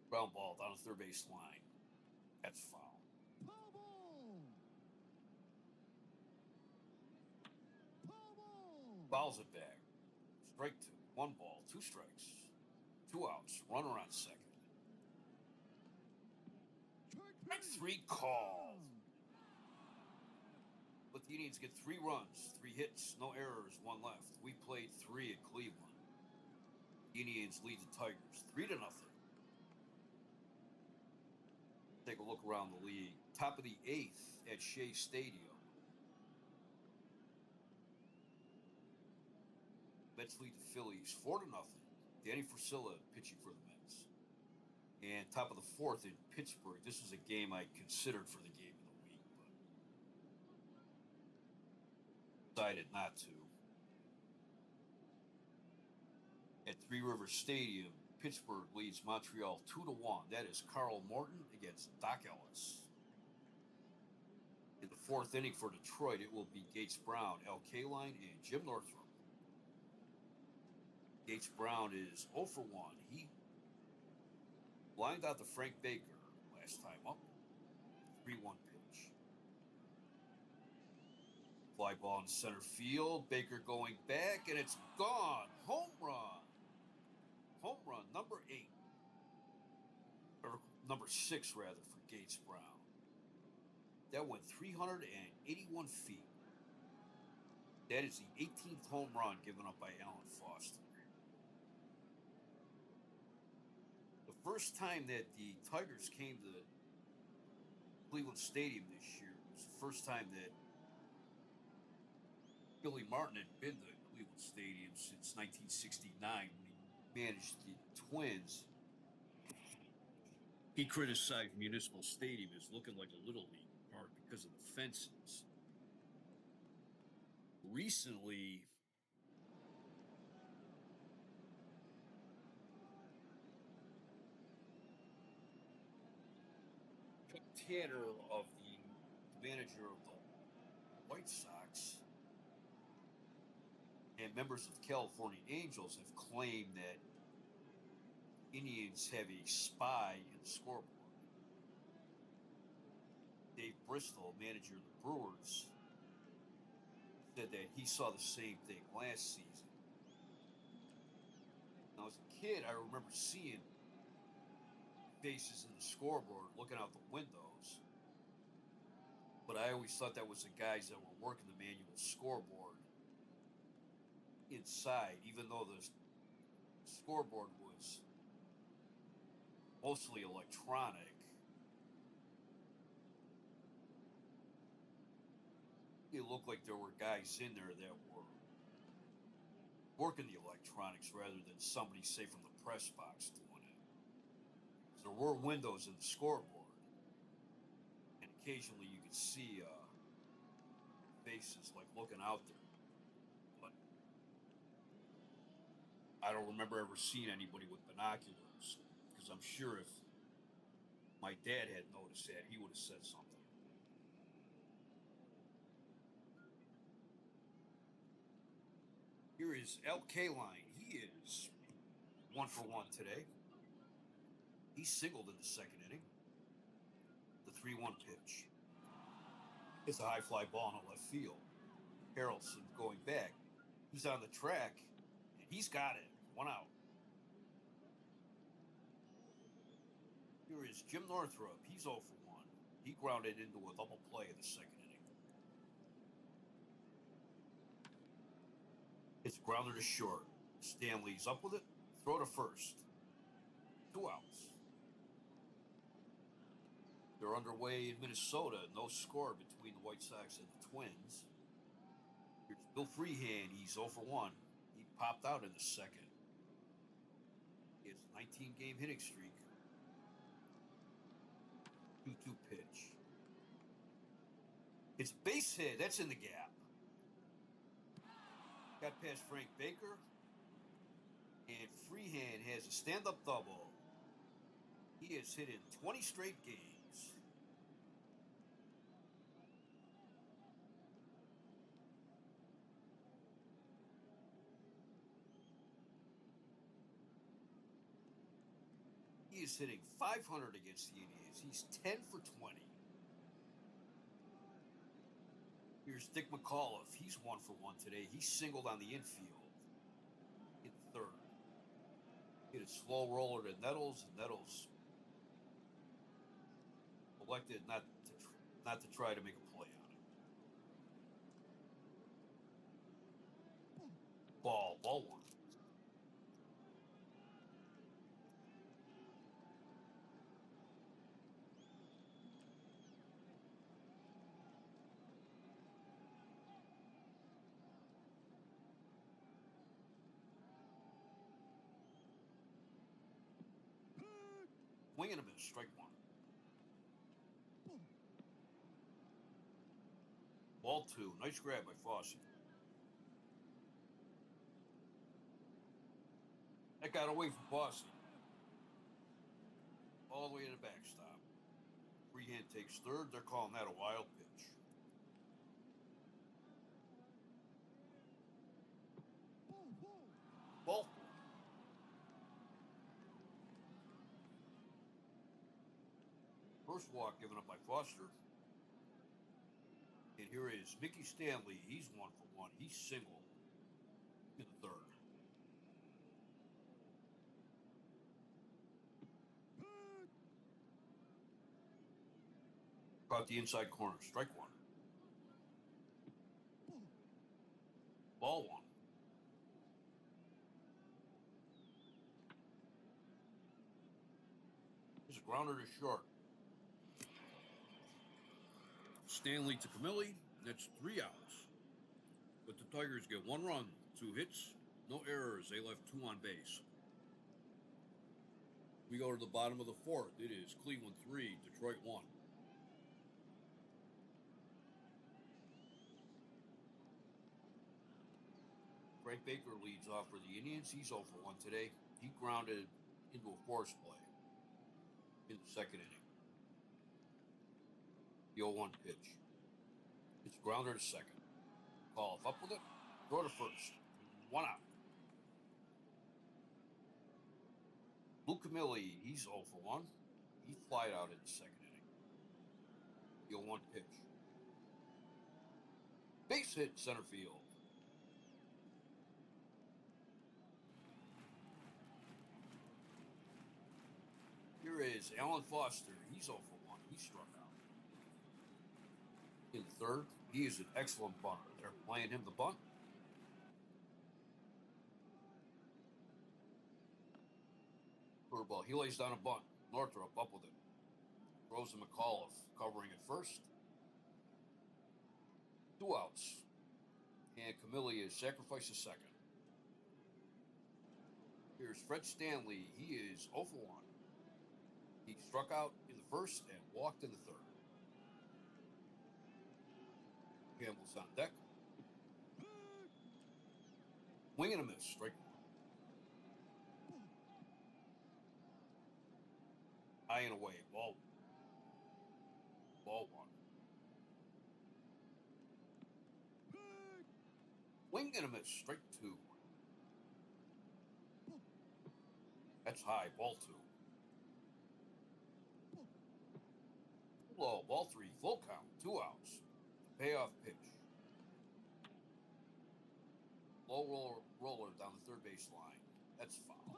Ground ball down the third base line. That's foul. Fouls it back. Strike 2. 1 ball, 2 strikes. 2 outs. Runner on second. Strike 3 called. But the Indians get 3 runs, 3 hits, no errors, 1 left. We played 3 at Cleveland. The Indians lead the Tigers 3-0. Take a look around the league. Top of the 8th at Shea Stadium. Mets lead the Phillies 4-0. Danny Frisella pitching for the Mets. And top of the 4th in Pittsburgh. This is a game I considered for the game of the week, but decided not to. At Three Rivers Stadium, Pittsburgh leads Montreal 2-1. That is Carl Morton against Doc Ellis. In the 4th inning for Detroit, it will be Gates Brown, Al Kaline, and Jim Northrup. Gates Brown is 0 for 1. He lined out to Frank Baker last time up. 3-1 pitch. Fly ball in center field. Baker going back, and it's gone. Home run. Home run number 8. Or number 6, rather, for Gates Brown. That went 381 feet. That is the 18th home run given up by Alan Foster. The first time that the Tigers came to Cleveland Stadium this year was the first time that Billy Martin had been to Cleveland Stadium since 1969 when he managed the Twins. He criticized Municipal Stadium as looking like a Little League park because of the fences. Recently, Tanner, of the manager of the White Sox, and members of the California Angels have claimed that Indians have a spy in the scoreboard. Dave Bristol, manager of the Brewers, said that he saw the same thing last season. Now, as a kid, I remember seeing faces in the scoreboard looking out the windows, but I always thought that was the guys that were working the manual scoreboard inside, even though the scoreboard was mostly electronic. It looked like there were guys in there that were working the electronics rather than somebody, say, from the press box doing it. There were windows in the scoreboard, and occasionally you could see faces like looking out there. But I don't remember ever seeing anybody with binoculars, because I'm sure if my dad had noticed that, he would have said something. Here is Al Kaline. He is 1-for-1 today. He singled in the second inning. The 3-1 pitch. It's a high fly ball in left field. Harrelson going back. He's on the track, and he's got it. 1 out. Here is Jim Northrup. He's 0-for-1. He grounded into a double play in the second inning. It's grounder to short. Stanley's up with it. Throw to first. 2 outs. They're underway in Minnesota. No score between the White Sox and the Twins. Here's Bill Freehan. He's 0-for-1. He popped out in the second. It's a 19-game hitting streak. 2-2 pitch. It's base hit. That's in the gap. Got past Frank Baker. And Freehan has a stand-up double. He has hit in 20 straight games. He is hitting .500 against the Indians. He's 10-for-20. Here's Dick McAuliffe. He's 1-for-1 today. He singled on the infield in third. Hit a slow roller to Nettles, and Nettles elected not to try to make a play on it. Ball 1. Swing and a miss, strike 1. Ball 2. Nice grab by Fosse. That got away from Fosse. All the way to the backstop. Freehan takes third. They're calling that a wild pitch. Ball 4. First walk given up by Foster. And here is Mickey Stanley. He's 1-for-1. He's single in the third. Caught the inside corner. Strike 1. Ball 1. There's a grounder to short. Stanley to Camilli. That's 3 outs. But the Tigers get 1 run, 2 hits, no errors. They left 2 on base. We go to the bottom of the fourth. It is Cleveland 3, Detroit 1. Frank Baker leads off for the Indians. He's 0-for-1 today. He grounded into a force play in the second inning. The 0-1 pitch. It's grounder to second. Call up with it. Throw to first. 1 out. Luke Camilli, he's 0-for-1. He flied out in the second inning. The 0-1 pitch. Base hit center field. Here is Alan Foster. He's 0-for-1. He struck out. In third, he is an excellent bunter. They're playing him the bunt. Curveball. He lays down a bunt. Northrup up with it. Throws to McAuliffe, covering at first. 2 outs. And Camellia sacrifices second. Here's Fred Stanley. He is 0 for 1. He struck out in the first and walked in the third. Campbell's on deck. Swing and a miss. Strike one. High and away. Ball one. Swing and a miss. Strike two. That's high. Ball two. Low. Ball three. Full count. 2 outs. Payoff pitch. Low roller down the third base line. That's foul.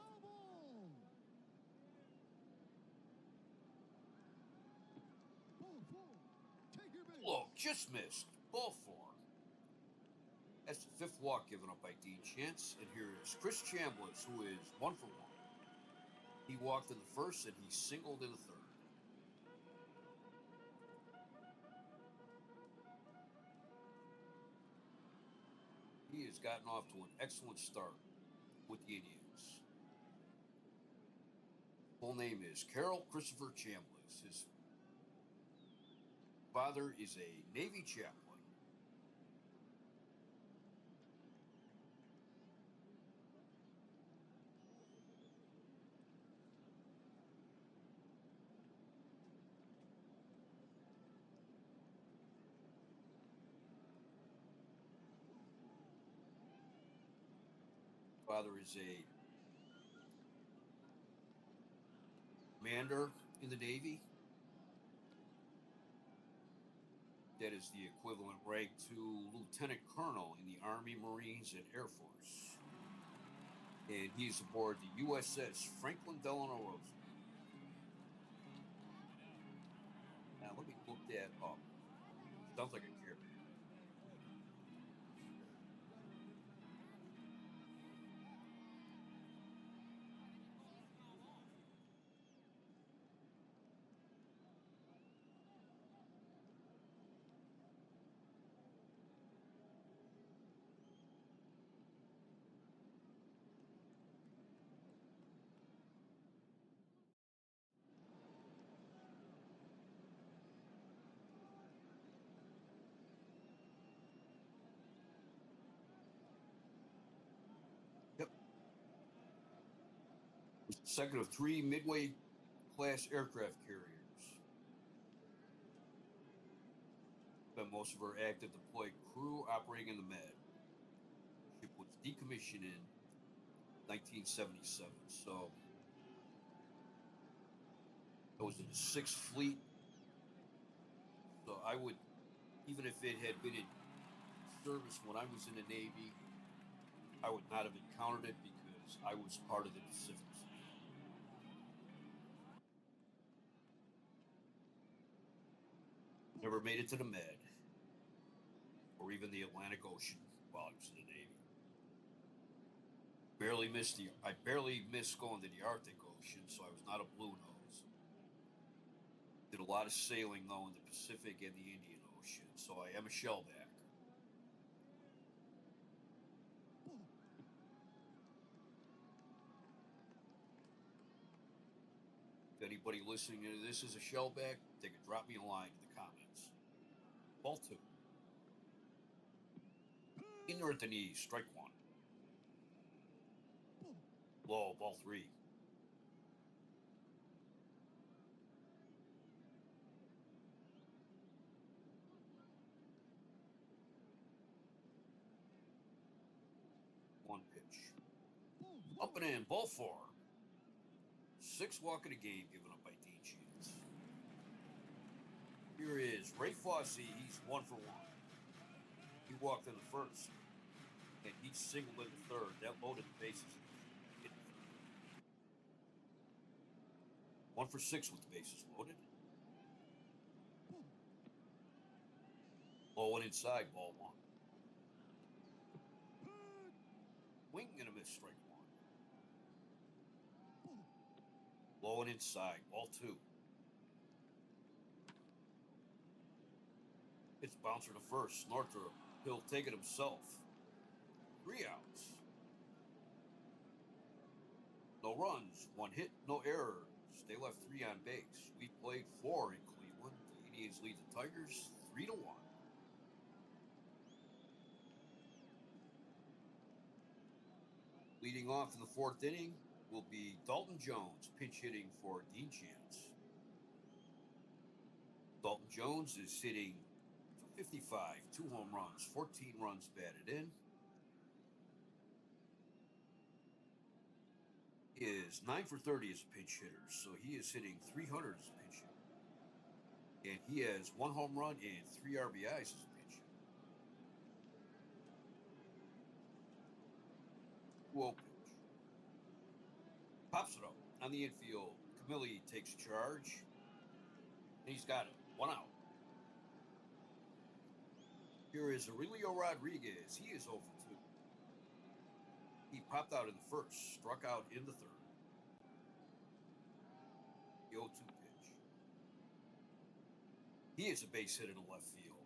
Low. Just missed. Ball four. That's the 5th walk given up by Dean Chance. And here is Chris Chambliss, who is 1 for 1. He walked in the first and he singled in the third. He has gotten off to an excellent start with the Indians. Full name is Carroll Christopher Chambliss. His father is a Navy chaplain. Father is a commander in the Navy. That is the equivalent rank to Lieutenant Colonel in the Army, Marines, and Air Force. And he's aboard the USS Franklin Delano Roosevelt. Now, let me look that up. Sounds like a carrier. Yep. It's the second of 3 Midway class aircraft carriers. Spent most of her active deployed crew operating in the Med. Ship was decommissioned in 1977. So it was in the 6th Fleet. So I would, even if it had been in service when I was in the Navy, I would not have encountered it because I was part of the Pacific Fleet. Never made it to the Med or even the Atlantic Ocean while I was in the Navy. I barely missed going to the Arctic Ocean, so I was not a blue nose. Did a lot of sailing though in the Pacific and the Indian Ocean, so I am a shellback. If anybody listening to this is a shellback, they could drop me a line in the comments. Ball two. In or at the knees, strike one. Low, ball three. One pitch. Up and in, ball four. 6th walk of the game given up by Dean Chance. Here is Ray Fosse. He's 1 for 1. He walked in the first, and he singled in the third. That loaded the bases. 1 for 6 with the bases loaded. Low and inside, ball one. Wing and a miss, strike one. Low and inside, ball two. It's bouncer to first. Northrop, he'll take it himself. 3 outs. No runs, 1 hit, no errors. They left 3 on base. We played 4 in Cleveland. The Indians lead the Tigers 3-1. Leading off in the 4th inning will be Dalton Jones, pinch hitting for Dean Chance. Dalton Jones is hitting .255, 2 home runs, 14 runs batted in. He is 9 for 30 as a pinch hitter, so he is hitting .300 as a pinch hitter. And he has 1 home run and 3 RBIs as a pinch hitter. 2-0 pitch. Pops it up on the infield. Camilli takes charge. And he's got it. 1 out. Here is Aurelio Rodriguez. He is 0 for 2. He popped out in the first, struck out in the third. The 0-2 pitch. He is a base hit in the left field.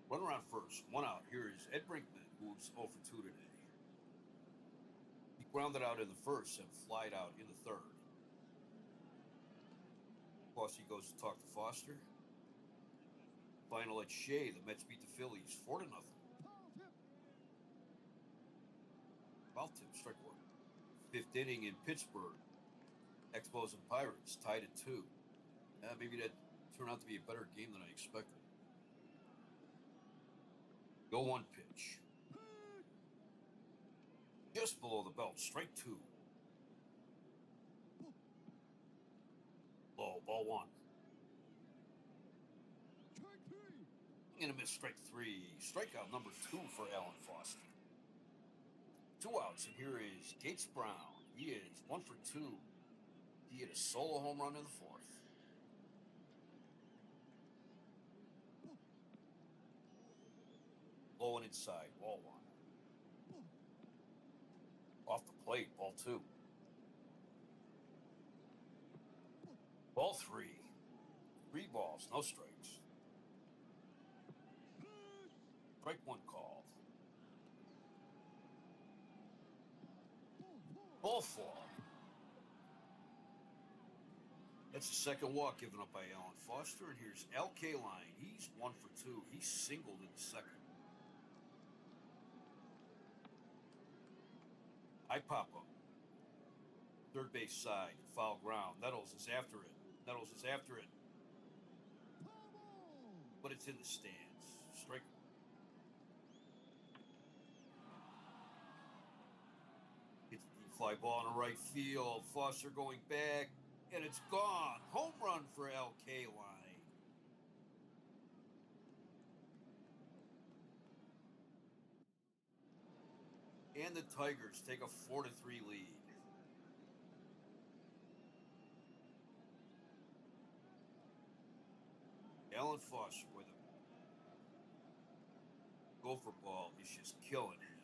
Runner on first, 1 out. Here is Ed Brinkman, who's 0 for 2 today. He grounded out in the first and flied out in the third. Foster goes to talk to Foster. Final at Shea, the Mets beat the Phillies 4-0. Foul tip, strike 1. 5th inning in Pittsburgh. Expos and Pirates tied at 2. Maybe that turned out to be a better game than I expected. 0-1 pitch. Just below the belt, strike 2. Low, ball 1. And a miss, strike 3. Strikeout number 2 for Alan Foster. 2 outs, and here is Gates Brown. He is 1 for 2. He hit a solo home run in the 4th. Low and inside, ball 1. Off the plate, ball 2. Ball 3. 3 balls, no strikes. Strike 1 called. Ball 4. That's the second walk given up by Alan Foster. And here's Al Kaline. He's 1 for 2. He singled in the second. I pop up. Third base side, foul ground. Nettles is after it. But it's in the stands. Strike. It's a deep fly ball in the right field. Foster going back, and it's gone. Home run for Al Kaline. And the Tigers take a 4-3 lead. Alan Foster with a gopher ball is just killing him.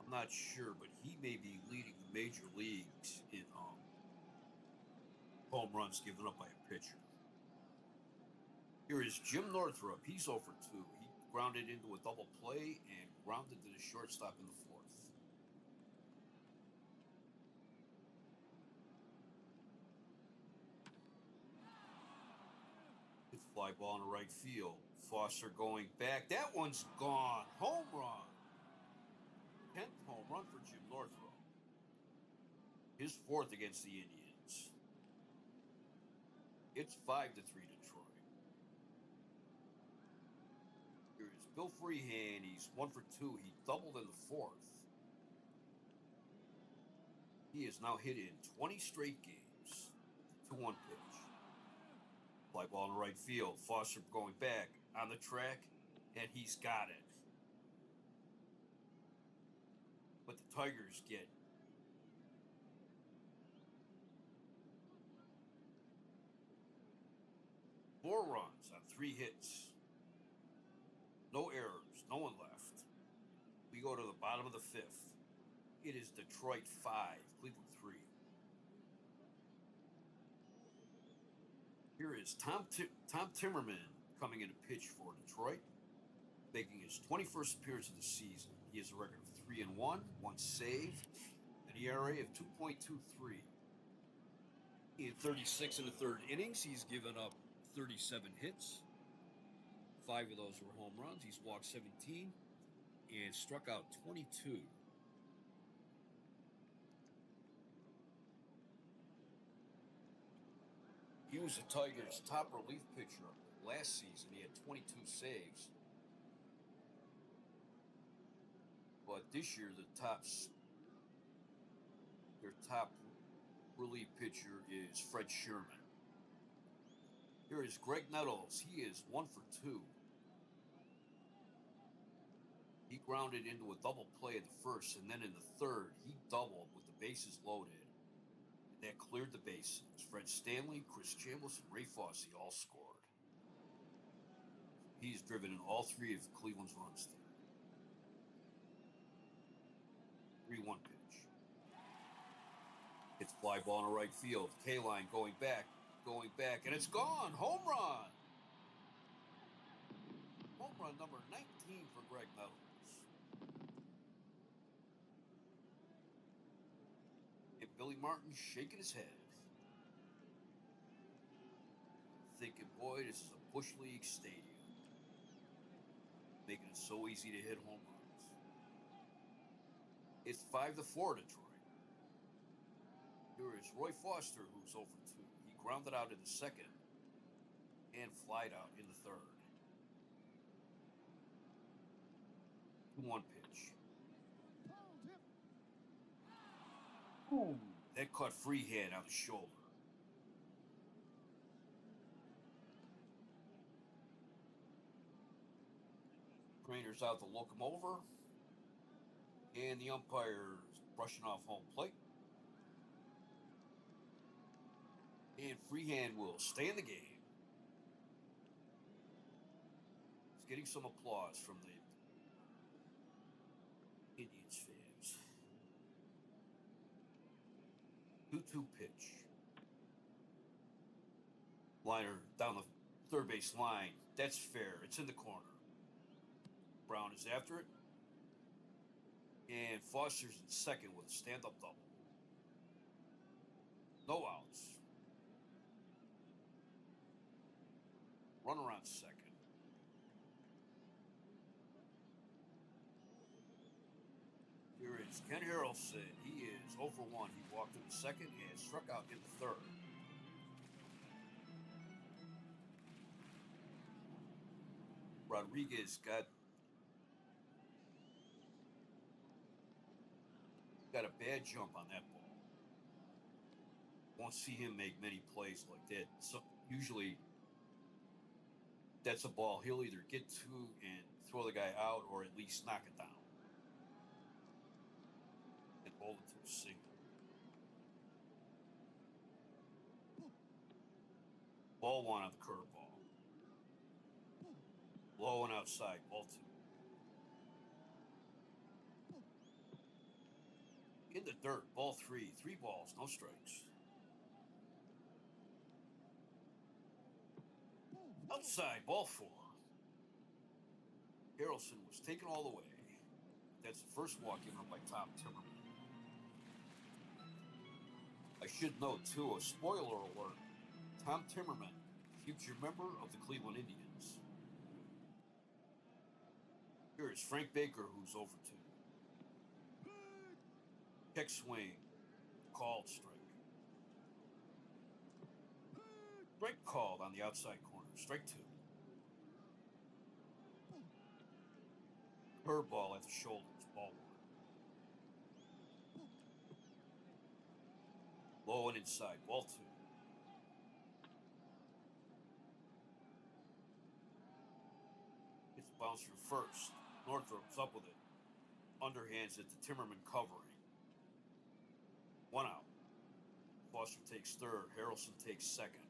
I'm not sure, but he may be leading the major leagues in home runs given up by a pitcher. Here is Jim Northrop. He's 0 for 2. He grounded into a double play and grounded to the shortstop in the 4th. It's fly ball in the right field. Foster going back. That one's gone. Home run. 10th home run for Jim Northrop. His 4th against the Indians. It's 5-3 Detroit. Here's Bill Freehan. He's 1 for 2. He doubled in the 4th. He has now hit in 20 straight games. 2-1 pitch. Fly ball in the right field. Foster going back on the track, and he's got it. But the Tigers get 4 runs on 3 hits. No errors, no one left. We go to the bottom of the 5th. It is Detroit 5, Cleveland 3. Here is Tom Timmerman coming in to pitch for Detroit, making his 21st appearance of the season. He has a record of 3-1, 1 save, an ERA of 2.23. In 36 and a third innings, he's given up 37 hits. 5 of those were home runs. He's walked 17 and struck out 22. He was the Tigers' top relief pitcher last season. He had 22 saves. But this year, their top relief pitcher is Fred Sherman. Here is Greg Nettles. He is 1 for 2. He grounded into a double play in the first, and then in the third, he doubled with the bases loaded. And that cleared the bases. Fred Stanley, Chris Chambliss, and Ray Fosse all scored. He's driven in all 3 of Cleveland's runs there. 3-1 pitch. It's fly ball in the right field. K-line going back, and it's gone. Home run. Home run number 19 for Greg Nettles. And Billy Martin shaking his head, thinking, boy, this is a Bush League stadium, making it so easy to hit home runs. It's 5-4 Detroit. Here is Roy Foster, who's 0 for 2. He grounded out in the second and flied out in the third. 2-1 pitch. Ooh, that caught Freehand on the shoulder. Trainer's out to look him over, and the umpire's brushing off home plate. And Freehand will stay in the game. He's getting some applause from the Indians fans. 2-2 pitch. Liner down the third base line. That's fair. It's in the corner. Brown is after it. And Foster's in second with a stand-up double. No outs. Run around second. Here is Ken Harrelson. He is 0 for 1. He walked in the second and struck out in the third. Rodriguez got a bad jump on that ball. Won't see him make many plays like that. So usually that's a ball he'll either get to and throw the guy out or at least knock it down. And roll into a single. Ball 1 on the curveball. Low and outside, ball 2. In the dirt, ball 3. 3 balls, no strikes. Outside, ball 4. Harrelson was taken all the way. That's the first walk given up by Tom Timmerman. I should note, too, a spoiler alert. Tom Timmerman, future member of the Cleveland Indians. Here is Frank Baker, who's 0 for 2. Check swing. Called strike. Strike called on the outside corner. Strike 2. Curveball at the shoulders. Ball 1. Low and inside. Ball 2. It's a bounce from first. Northrop's up with it. Underhands it to Timmerman covering. 1 out. Foster takes third. Harrelson takes second.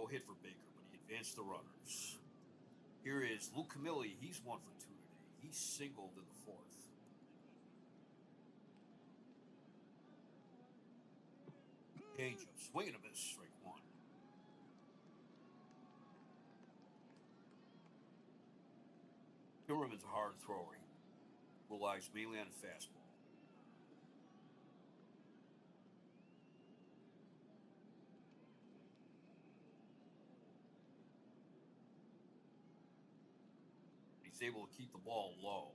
no hit for Baker, but he advanced the runners. Here is Luke Camilli. He's 1 for 2 today. He's singled in the fourth. Changeup, swing and a miss, strike one. Timmerman's a hard thrower. He relies mainly on a fastball. He's able to keep the ball low.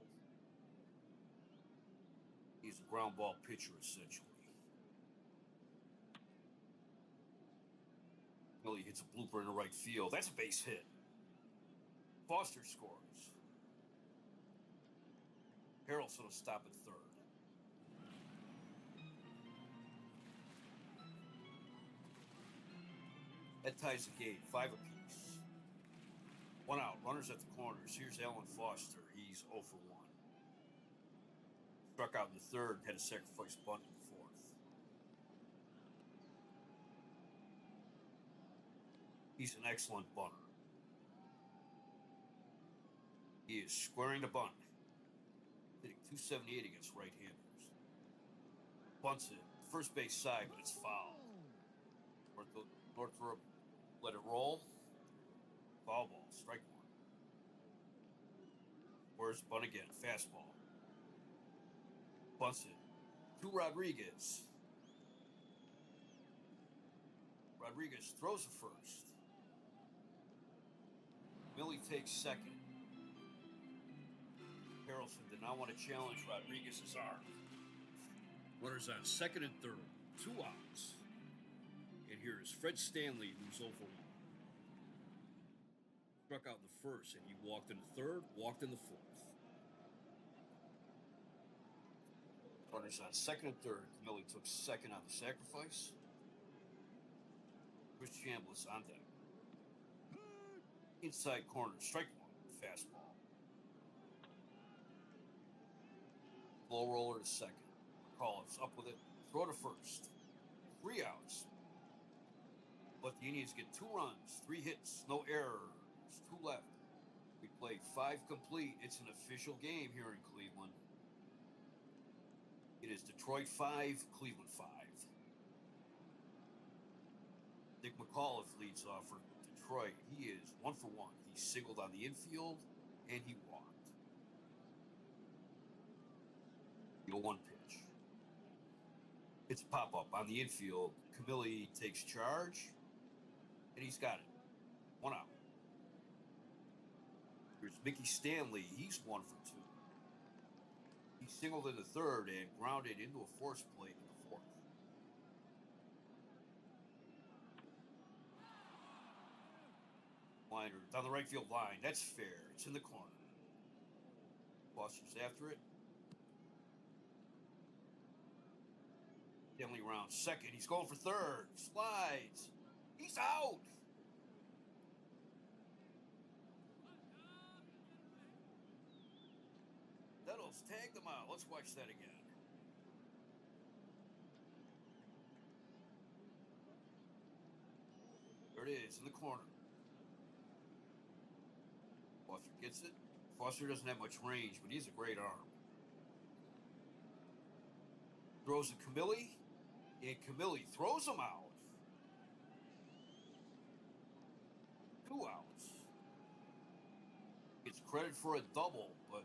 He's a ground ball pitcher, essentially. Billy hits a blooper into right field. That's a base hit. Foster scores. Harrelson will stop at third. That ties the game, 5 apiece. 1 out, runners at the corners. Here's Alan Foster. He's 0 for 1. Struck out in the third, had a sacrifice bunt in the fourth. He's an excellent bunter. He is squaring the bunt, hitting .278 against right-handers. Bunts it, first base side, but it's foul. Northrop let it roll. Foul ball, strike one. Where's bunt again? Fastball. Bunts it to Rodriguez. Rodriguez throws the first. Millie takes second. Harrelson did not want to challenge Rodriguez's arm. Runners on second and third. 2 outs. And here is Fred Stanley, who's 0 for 1. Struck out in the first, and he walked in the third, walked in the fourth. Runners on second and third. Camilli took second on the sacrifice. Chris Chambliss on deck. Inside corner, strike one, fastball. Low roller to second. McAuliffe's up with it. Throw to first. 3 outs. But the Indians get 2 runs, 3 hits, no errors, 2 left. We played 5 complete. It's an official game here in Cleveland. It is Detroit 5, Cleveland 5. Nick McAuliffe leads off for Detroit. He is 1 for 1. He singled on the infield, and he walked. The 0-1 pitch. It's a pop-up on the infield. Camilli takes charge, and he's got it. 1 out. Here's Mickey Stanley. He's 1 for 2. He singled in the third and grounded into a force plate in the fourth. Liner down the right field line. That's fair. It's in the corner. Foster's after it. Stanley rounds second. He's going for third. Slides. He's out. Nettles tagged him out. Let's watch that again. There it is in the corner. Foster gets it. Foster doesn't have much range, but he has a great arm. Throws to Camilli, and Camilli throws him out. 2 outs. Gets credit for a double, but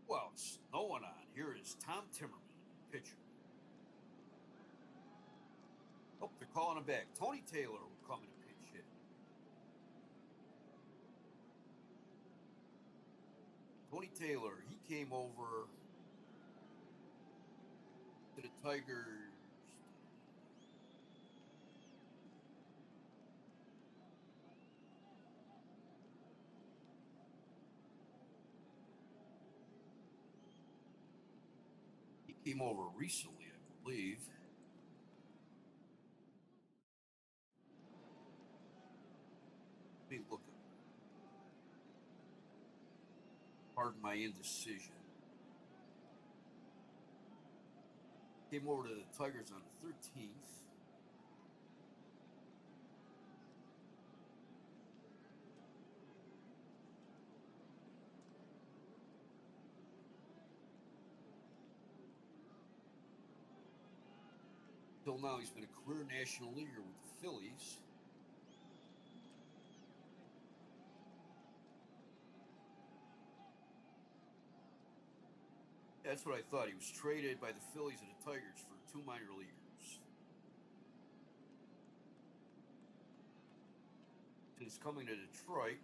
2 outs. No one on. Here is Tom Timmerman, pitcher. Oh, they're calling him back. Tony Taylor will come in and pinch hit. Tony Taylor, he came over to the Tigers. He came over recently, I believe. Let me look at. Pardon my indecision. Came over to the Tigers on the 13th. Till now, he's been a career National Leaguer with the Phillies. That's what I thought. He was traded by the Phillies and the Tigers for 2 minor leaguers. Since coming to Detroit,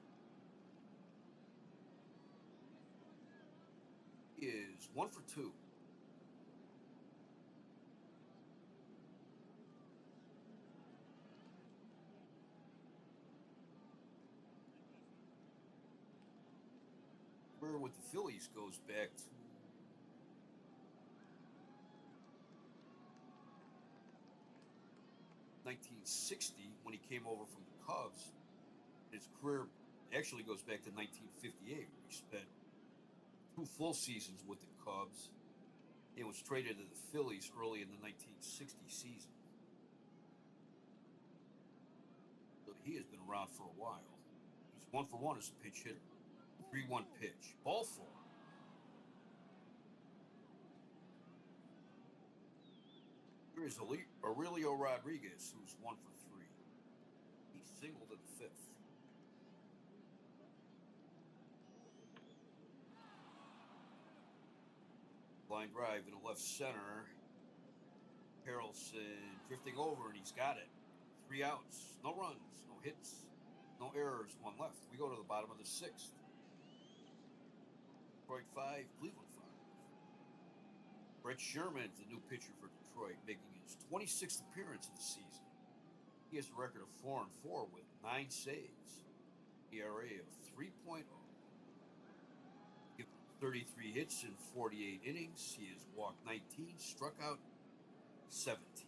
he is 1 for 2. Career with the Phillies goes back to 1960 when he came over from the Cubs. His career actually goes back to 1958, where he spent 2 full seasons with the Cubs and was traded to the Phillies early in the 1960 season. So he has been around for a while. He's 1 for 1 as a pinch hitter. 3-1 pitch. Ball 4. Here is Aurelio Rodriguez, who's 1 for 3. He singled in the 5th. Line drive in the left center. Harrelson drifting over, and he's got it. 3 outs. No runs, no hits, no errors, 1 left. We go to the bottom of the 6th. Detroit 5, Cleveland 5. Brett Sherman, the new pitcher for Detroit, making his 26th appearance of the season. He has a record of 4-4 with 9 saves. ERA of 3.0. Given 33 hits in 48 innings. He has walked 19, struck out 17.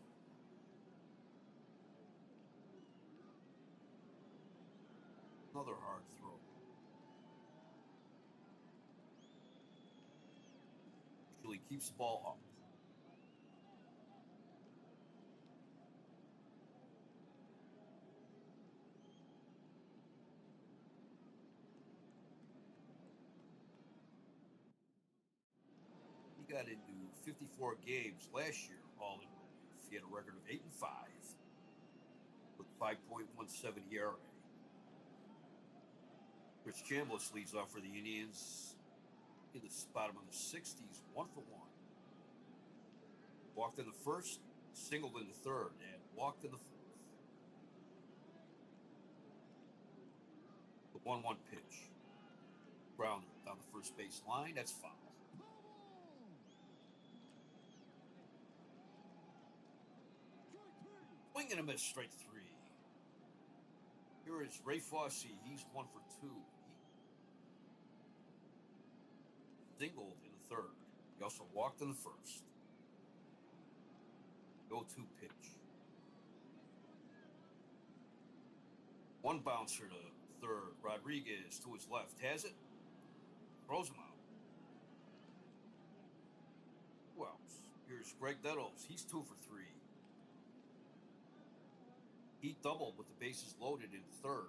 Another hard throw. Usually keeps the ball up. He got into 54 games last year, all in relief. He had a record of 8-5 with 5.17 ERA. Chris Chambliss leads off for the Indians in the bottom of the 60s, 1 for 1. Walked in the 1st, singled in the 3rd, and walked in the 4th. The 1-1 pitch. Grounder down the first base line. That's foul. Swing and a miss, strike 3. Here is Ray Fosse. He's 1 for 2. He singled in the 3rd. He also walked in the 1st. Go-to pitch. 1 bouncer to 3rd. Rodriguez to his left. Has it. Throws him out. Who else? Here's Greg Nettles. He's 2 for 3. He doubled with the bases loaded in 3rd,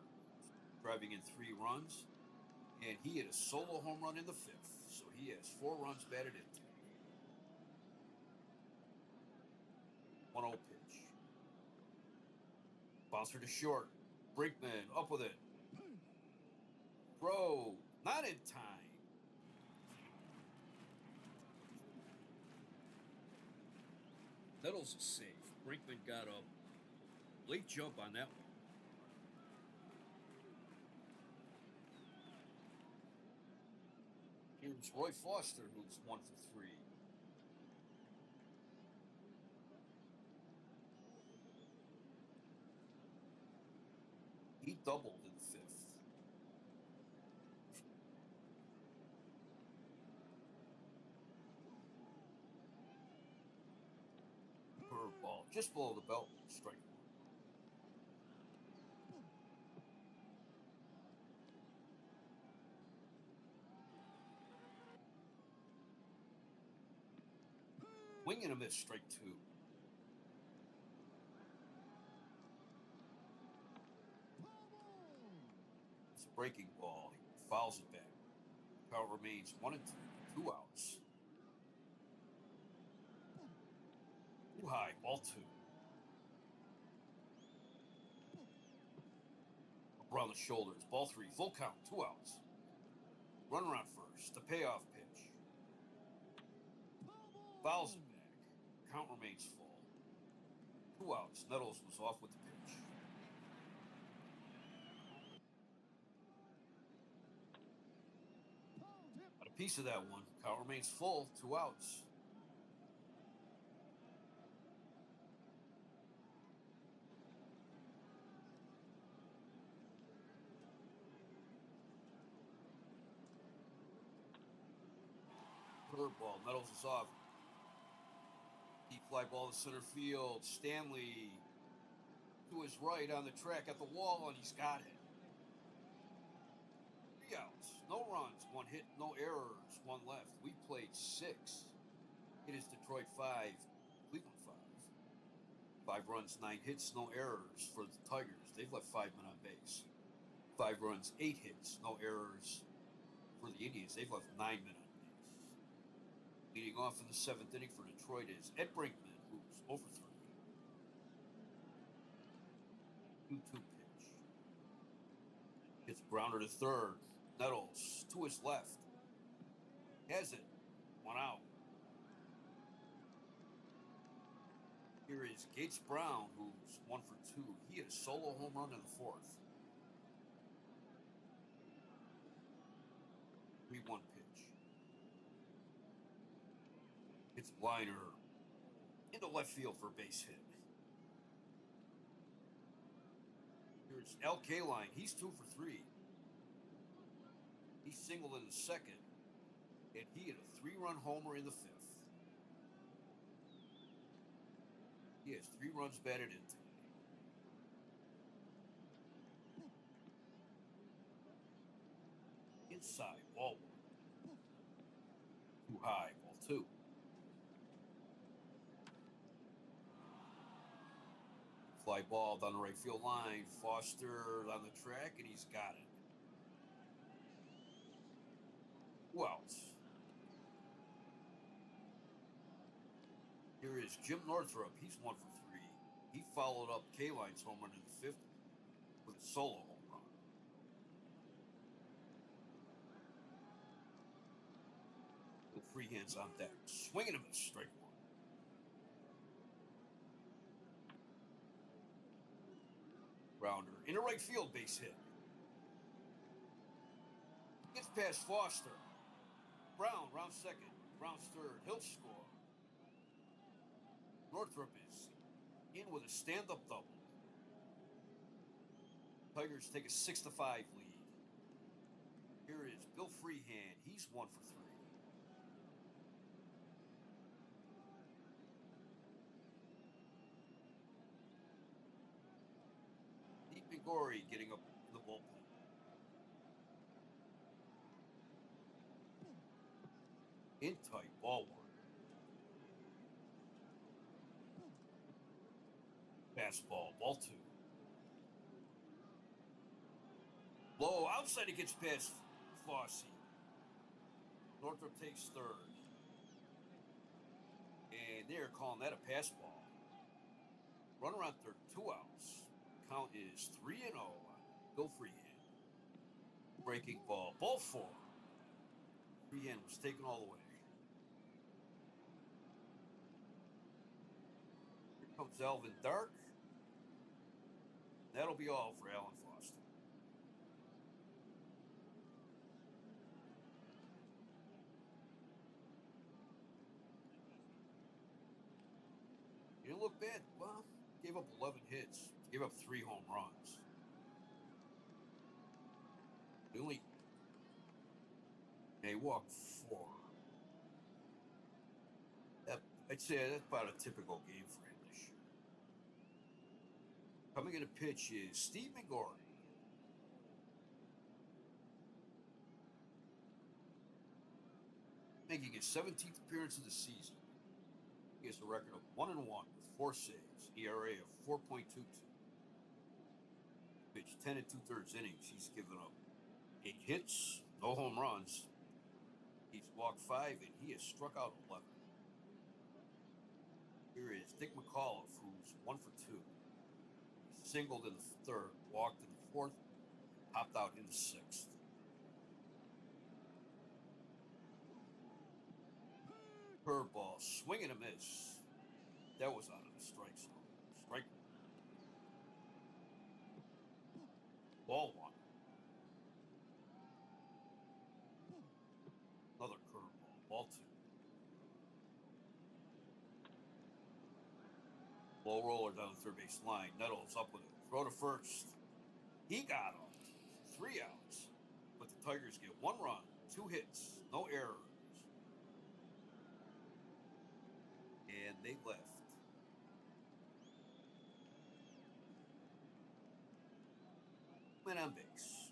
driving in 3 runs, and he hit a solo home run in the 5th, so he has 4 runs batted into. 1-0 pitch. Bouncer to short. Brinkman up with it. Throw, not in time. Nettles is safe. Brinkman got up. Late jump on that one. Here's Roy Foster, who's 1 for 3. He doubled in the 5th. Curveball just below the belt. Strike 1. Swing and a miss, strike two. It's a breaking ball. He fouls it back. Count remains 1-2, 2 outs. Too high, ball two. Around the shoulders, ball three, full count, 2 outs. Runner on first, the payoff pitch. Fouls it back. Count remains full. 2 outs. Nettles was off with the pitch. Got a piece of that one. Count remains full. 2 outs. Curveball. Nettles is off. Deep fly ball to center field. Stanley to his right on the track at the wall, and he's got it. 3 outs. No runs. 1 hit. No errors. 1 left. We played 6. It is Detroit 5. Cleveland 5. 5 runs, 9 hits, no errors for the Tigers. They've left 5 men on base. 5 runs, 8 hits, no errors for the Indians. They've left 9 men on base. Leading off in the 7th inning for Detroit is Ed Brinkman, who's over 3. 2-2 pitch. Hits Browner to third. Nettles to his left. Has it. 1 out. Here is Gates Brown, who's 1 for 2. He hit a solo home run in the 4th. 3-1 pitch. It's liner into left field for a base hit. Here's Al Kaline. He's 2 for 3. He singled in the 2nd, and he hit a 3-run homer in the 5th. He has 3 runs batted in today. Inside, ball 1. Too high, ball 2. Fly ball down the right field line. Foster on the track, and he's got it. 2 outs. Here is Jim Northrup. He's 1 for 3. He followed up Kaline's home run in the 5th with a solo home run. With free hands on deck. Swinging him at strike 1. Grounder into right field, base hit. Gets past Foster. Brown, round second. Brown's third. He'll score. Northrup is in with a stand-up double. Tigers take a 6-5 lead. Here is Bill Freehand. He's 1 for 3. Deep Migori getting up in the bullpen. In tight, ball 1. Fastball, ball 2. Low outside, it gets past Fosse. Northrup takes third. And they're calling that a pass ball. Runner on third, 2 outs. Count is 3-0 on Bill Freehand. Breaking ball, ball 4. Freehand was taken all the way. Here comes Alvin Dark. That'll be all for Alan Foster. He didn't look bad. Well, gave up 11 hits. Gave up 3 home runs. They walked 4. I'd say that's about a typical game for him this year. Coming in to pitch is Steve Migori. Making his 17th appearance of the season. He has a record of 1-1 with 4 saves, ERA of 4.22. Pitched 10 2/3 innings. He's given up 8 hits, no home runs. He's walked 5 and he has struck out 11. Here is Dick McAuliffe, who's 1 for 2. He singled in the third, walked in the fourth, popped out in the sixth. Curveball, swing and a miss. That was out of the strike zone. Strike one. Ball one. Another curveball. Ball two. Low roller down the third base line. Nettles up with it. Throw to first. He got him. 3 outs. But the Tigers get 1 run, 2 hits, no errors. And they left. Men on base.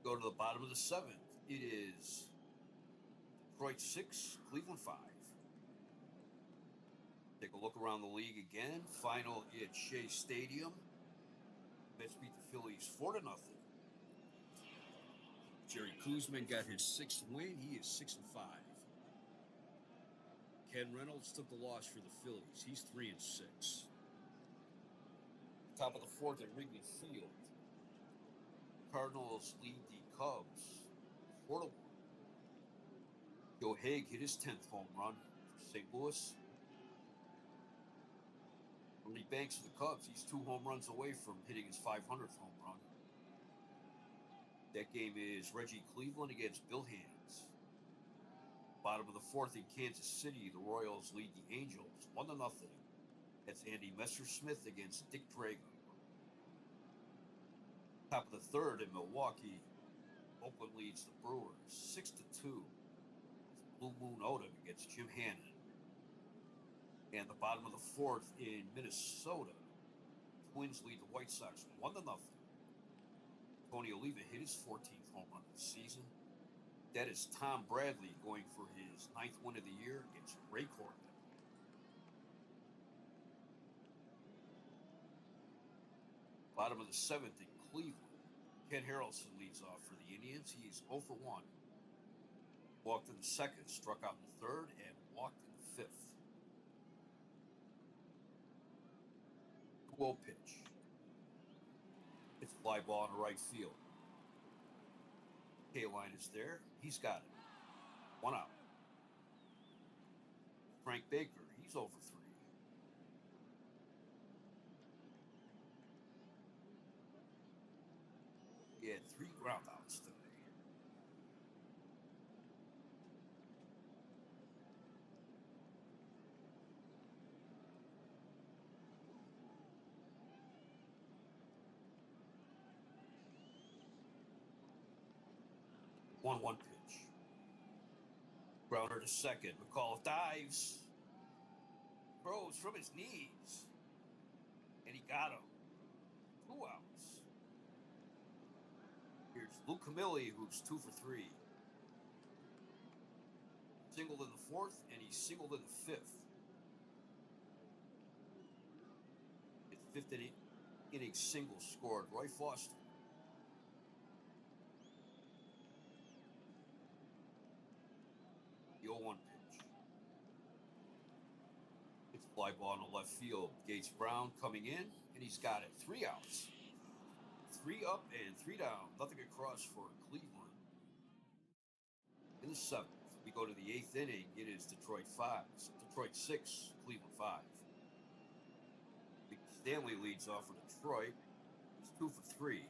Go to the bottom of the 7th. It is Detroit 6, Cleveland 5. Take a look around the league again. Final at Shea Stadium. Mets beat the Phillies 4-0. Jerry Kuzman got his 6th win. He is 6-5. Ken Reynolds took the loss for the Phillies. He's 3-6. Top of the 4th at Wrigley Field. Cardinals lead the Cubs 4-1. Joe Haig hit his 10th home run for St. Louis. Ernie Banks of the Cubs, he's 2 home runs away from hitting his 500th home run. That game is Reggie Cleveland against Bill Hands. Bottom of the 4th in Kansas City, the Royals lead the Angels 1-0. That's Andy Messersmith against Dick Drago. Top of the 3rd in Milwaukee, Oakland leads the Brewers 6-2. Blue Moon Odom against Jim Hannon. And the bottom of the 4th in Minnesota, Twins lead the White Sox 1-0. Tony Oliva hit his 14th home run of the season. That is Tom Bradley going for his 9th win of the year against Ray Corbin. Bottom of the 7th in Cleveland, Ken Harrelson leads off for the Indians. He is 0 for 1. Walked in the 2nd, struck out in the 3rd, and walked in the 5th. 2-0 pitch. It's a fly ball in the right field. K-line is there. He's got it. 1 out. Frank Baker, he's 0 for 3. He had 3 groundouts today. One pitch. Grounder to second. McAuliffe dives. Throws from his knees. And he got him. 2 outs. Here's Lou Camilli, who's 2 for 3. Singled in the 4th, and he singled in the 5th. His 5th inning single scored Roy Foster. The 0-1 pitch. It's a fly ball in the left field. Gates Brown coming in, and he's got it. 3 outs. 3 up and 3 down. Nothing across for Cleveland. In the 7th, we go to the 8th inning. It is Detroit 6, Cleveland 5. Stanley leads off for Detroit. He's 2 for 3.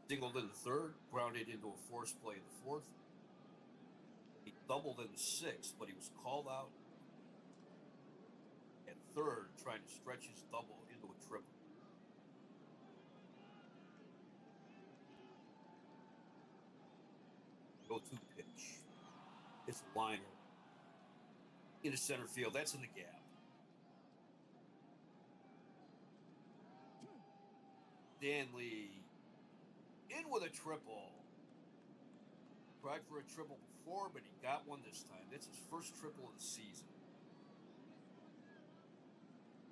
Singled in the 3rd, grounded into a force play in the 4th. He doubled in the 6th, but he was called out at 3rd, trying to stretch his double into a triple. 0-2 pitch. It's a liner into center field. That's in the gap. Stanley in with a triple. Tried for a triple before, but he got one this time. That's his first triple of the season.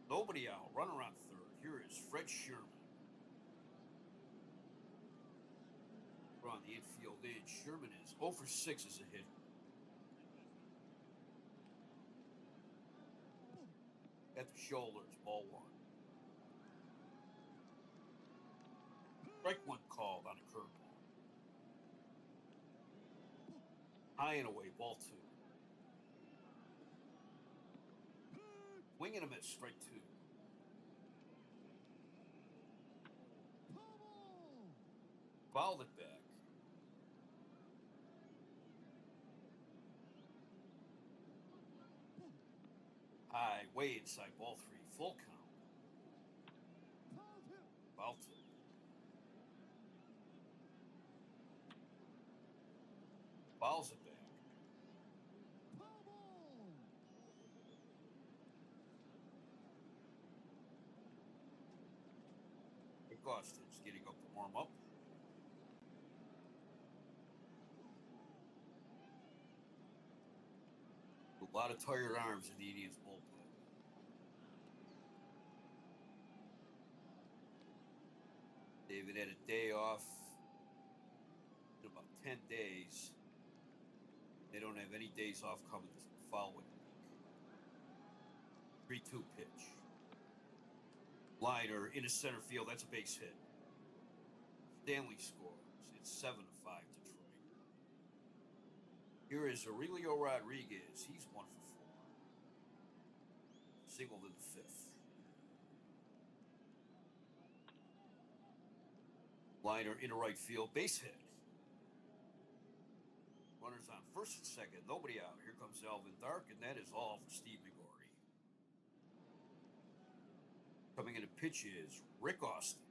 Nobody out. Runner on third. Here is Fred Sherman. We're on the infield edge. Sherman is 0 for 6 as a hitter. At the shoulders, ball one. Strike one called on a curveball. High and away, ball two. Swing and a miss, strike two. Fouled it back. High, way inside, ball three, full count. Foul tip. Fouls it back. Austin's getting up to warm up. A lot of tired arms in the Indians bullpen. David had a day off in about 10 days. They don't have any days off coming this following week. 3-2 pitch. Liner into center field. That's a base hit. Stanley scores. It's 7-5 Detroit. Here is Aurelio Rodriguez. He's 1 for 4. Singled in the fifth. Liner into right field. Base hit. Runners on first and second. Nobody out. Here comes Alvin Dark, and that is all for Steve McGorry. Coming in to pitch is Rick Austin.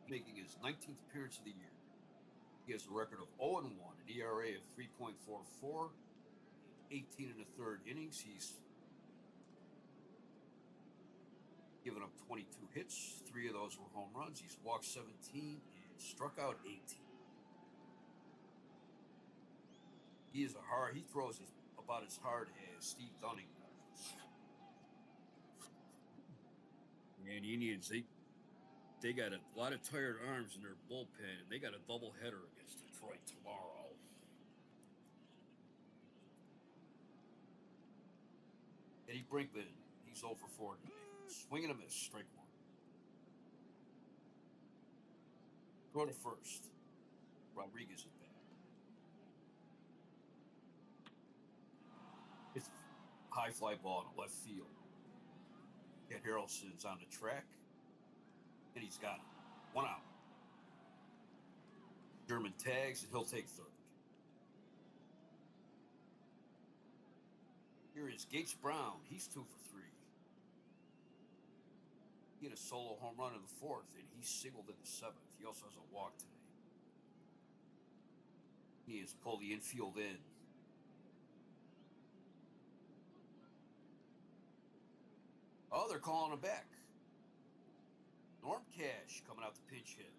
Making his 19th appearance of the year. He has a record of 0-1, an ERA of 3.44, 18 and a third innings. He's given up 22 hits. 3 of those were home runs. He's walked 17 and struck out 18. He throws about as hard as Steve Dunning does. And the Indians, they got a lot of tired arms in their bullpen, and they got a doubleheader against Detroit tomorrow. Eddie Brinkman, he's 0 for 4 today. Swing and a miss, strike one. Go to first. Rodriguez is back. It's a high fly ball in left field. Ed Harrelson's on the track, and he's got it. 1 out. Sherman tags, and he'll take third. Here is Gates Brown. He's 2 for 3. He had a solo home run in the fourth, and he singled in the seventh. He also has a walk today. He has pulled the infield in. Oh, they're calling him back. Norm Cash coming out to pinch hit.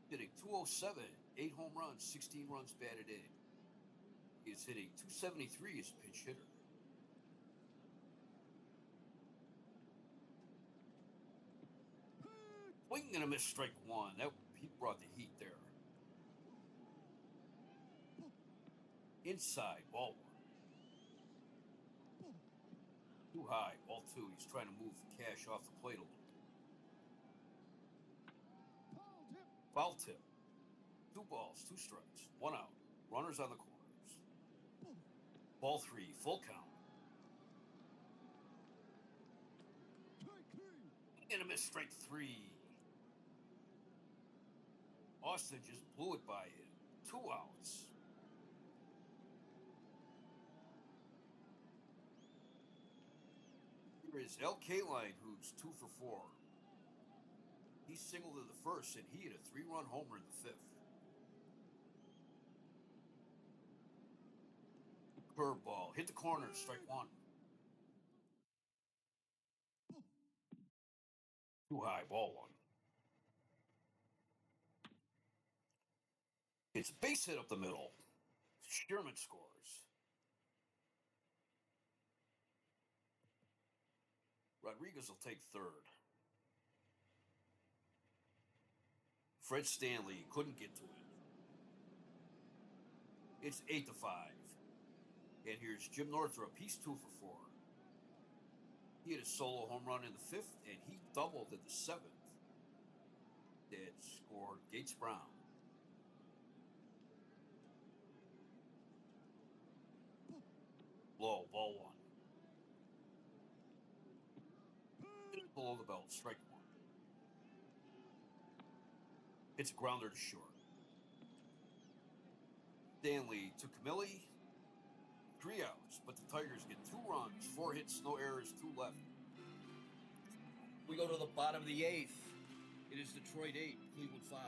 Hitting 207, 8 home runs, 16 runs batted in. He is hitting 273 as a pinch hitter. Swing and a miss, strike one. He brought the heat there. Inside, ball one. Too high, ball two. He's trying to move Cash off the plate a little bit. Foul tip. 2 balls, 2 strikes, 1 out. Runners on the corners. Ball 3, full count. And a miss, strike 3. Austin just blew it by him. 2 outs. Here is L. Kaline, who's 2 for 4. He singled in the first, and he hit a 3-run homer in the fifth. Curveball hit the corner, strike one. Too high, ball one. It's a base hit up the middle. Sherman scores. Rodriguez will take third. Fred Stanley couldn't get to it. It's 8-5. And here's Jim Northrup. He's 2 for 4. He had a solo home run in the 5th, and he doubled in the 7th. That scored Gates Brown. Low, ball one. Just below the belt, strike one. It's a grounder to short. Stanley to Camilli. 3 outs, but the Tigers get 2 runs, 4 hits, no errors, 2 left. We go to the bottom of the 8th. It is Detroit 8, Cleveland 5.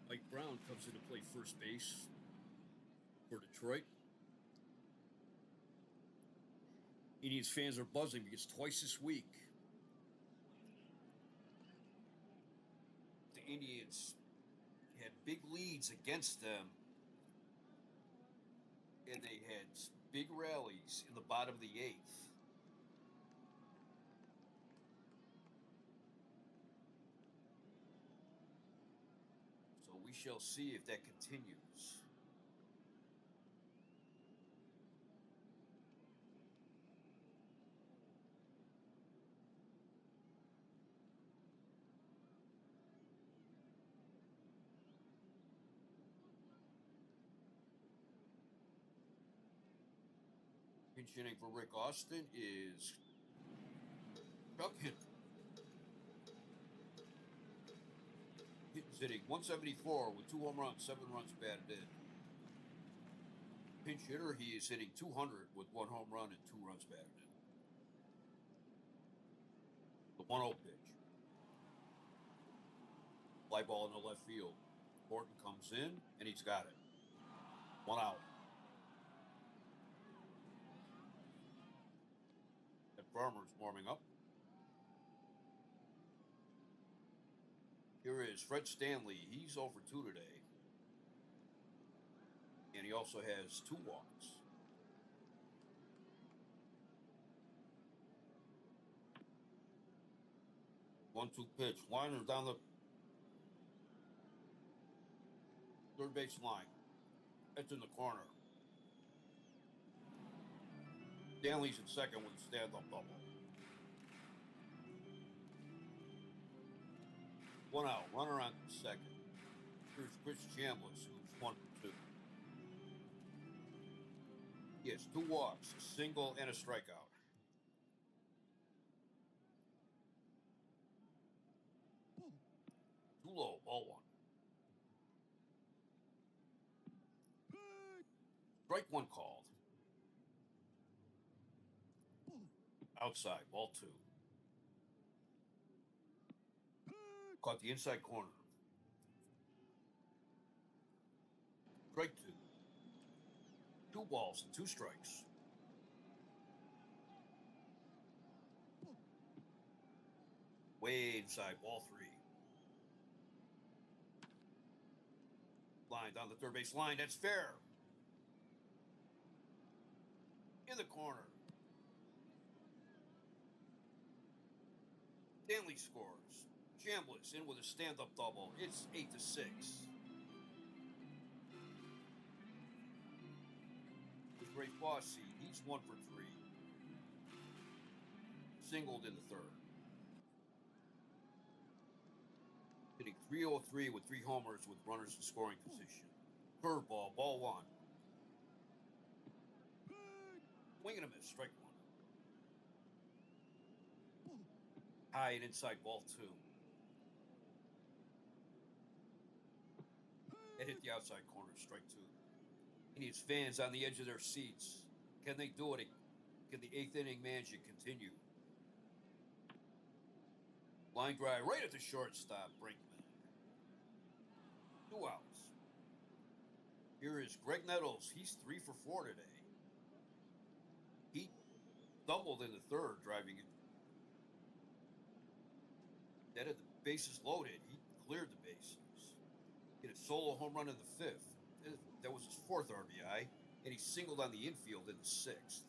Mike Brown comes in to play first base for Detroit. Indians fans are buzzing because twice this week, the Indians had big leads against them, and they had big rallies in the bottom of the 8th. So we shall see if that continues. Pinch hitting for Rick Austin is Chuck Hinton. Hinton's hitting 174 with 2 home runs, 7 runs batted in. Pinch hitter, he is hitting 200 with 1 home run and 2 runs batted in. The 1-0 pitch. Fly ball in the left field. Horton comes in, and he's got it. 1 out. Farmer's warming up. Here is Fred Stanley. He's over 2 today. And he also has 2 walks. One-two pitch. Liner down the third base line. It's in the corner. Stanley's in second with a stand-up double. 1 out. Runner on second. Here's Chris Chambliss, who's 1 for 2. He has 2 walks, a single, and a strikeout. Too low, ball 1. Strike 1 called. Outside, ball 2. Caught the inside corner. Strike 2. 2 balls and 2 strikes. Way inside, ball 3. Line down the third base line. That's fair. In the corner. Stanley scores. Chambliss in with a stand-up double. It's 8-6. With Ray Fosse, he's 1 for 3. Singled in the third. Hitting .303 with 3 homers with runners in scoring position. Curveball, ball 1. Swing and a miss, strike 1. High and inside, ball 2. It hit the outside corner, strike 2. He needs fans on the edge of their seats. Can they do it? Can the 8th inning magic continue? Line drive right at the shortstop, Brinkman. 2 outs. Here is Greg Nettles. He's 3 for 4 today. He doubled in the third, driving That had the bases loaded. He cleared the bases. Hit a solo home run in the fifth. That was his fourth RBI, and he singled on the infield in the sixth.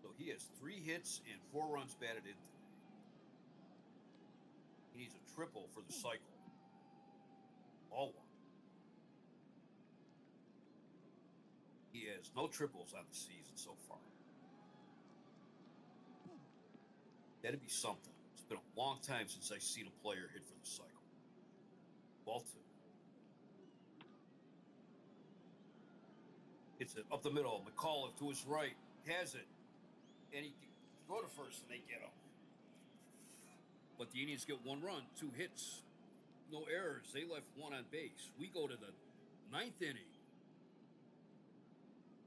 So he has 3 hits and 4 runs batted in today. He needs a triple for the cycle. All one. He has no triples on the season so far. That'd be something. It's been a long time since I've seen a player hit for the cycle. Ball 2. It's up the middle. McAuliffe to his right. Has it. And he can throw to first and they get him. But the Indians get 1 run, 2 hits. No errors. They left 1 on base. We go to the 9th inning.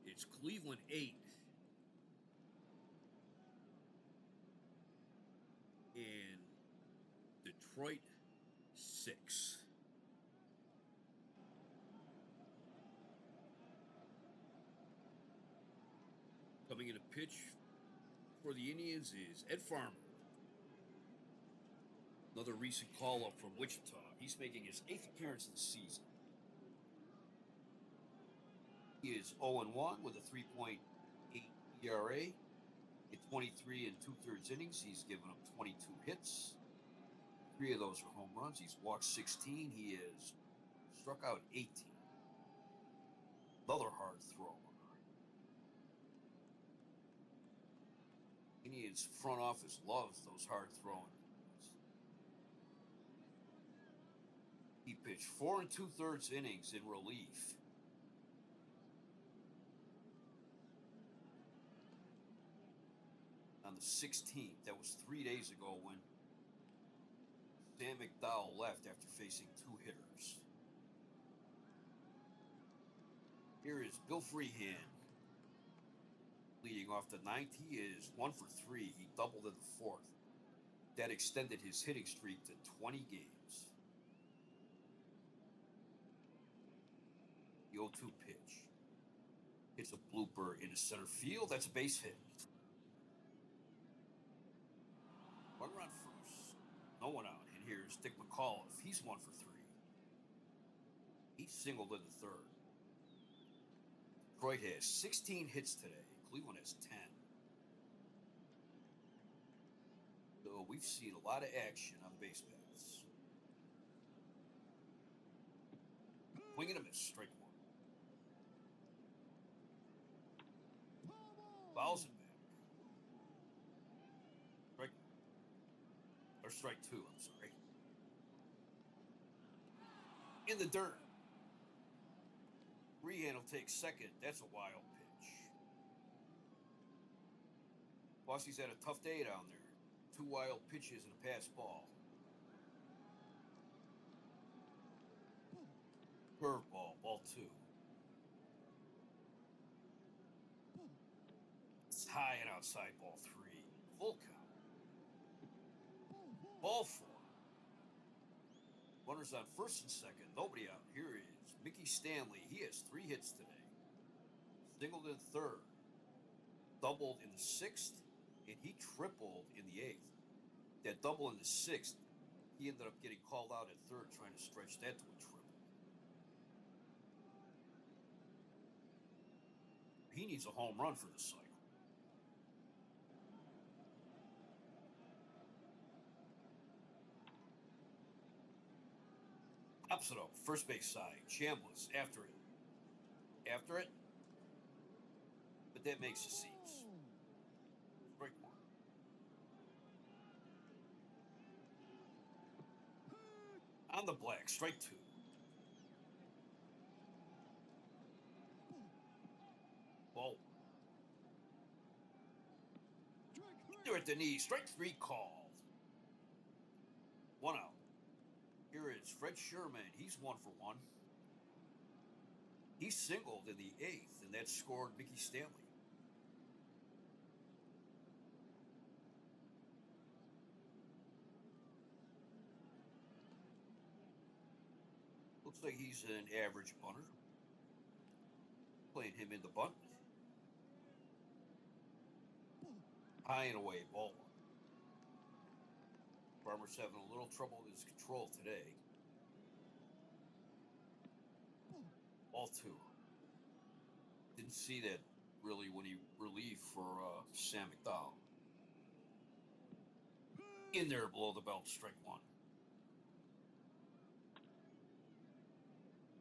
It's Cleveland 8 and Detroit 6. Coming in a pitch for the Indians is Ed Farmer. Another recent call-up from Wichita. He's making his 8th appearance of the season. He is 0-1 with a 3.8 ERA. In 23 2/3 innings, he's given up 22 hits. 3 of those are home runs. He's walked 16. He has struck out 18. Another hard throw. Indians front office loves those hard throwing. He pitched 4 2/3 innings in relief. On the 16th, that was 3 days ago when Sam McDowell left after facing 2 hitters. Here is Bill Freehan. Leading off the 9th, he is 1 for 3. He doubled in the 4th. That extended his hitting streak to 20 games. The 0-2 pitch. It's a blooper into center field. That's a base hit. Runner on first. No one out. And here's Dick McAuliffe. He's 1 for 3. He singled in the 3rd. Detroit has 16 hits today. Cleveland has 10. So we've seen a lot of action on base paths. Swing and a miss. Strike 1. Fouls it back. Strike 2, I'm sorry. In the dirt. Freehan will take second. That's a wild pitch. Bossy's had a tough day down there. 2 wild pitches and a pass ball. Curveball, ball 2. It's high and outside, ball 3. Full count. Ball 4. Runners on first and second. Nobody out. Here is Mickey Stanley. He has 3 hits today. Singled in the 3rd. Doubled in the 6th. And he tripled in the 8th. That double in the 6th, he ended up getting called out at 3rd, trying to stretch that to a triple. He needs a home run for the cycle. Pops it up, first base side. Chambliss after it. After it. But that makes the seats. Strike 1. On the black, strike 2. Ball. They're at the knee. Strike 3 called. 1 out. Here is Fred Sherman. He's 1 for 1. He singled in the 8th, and that scored Mickey Stanley. Looks like he's an average bunter. Playing him in the bunt. High and away, ball 1. Farmer's having a little trouble with his control today. All two. Didn't see that really when he relieved for Sam McDowell. In there below the belt, strike one.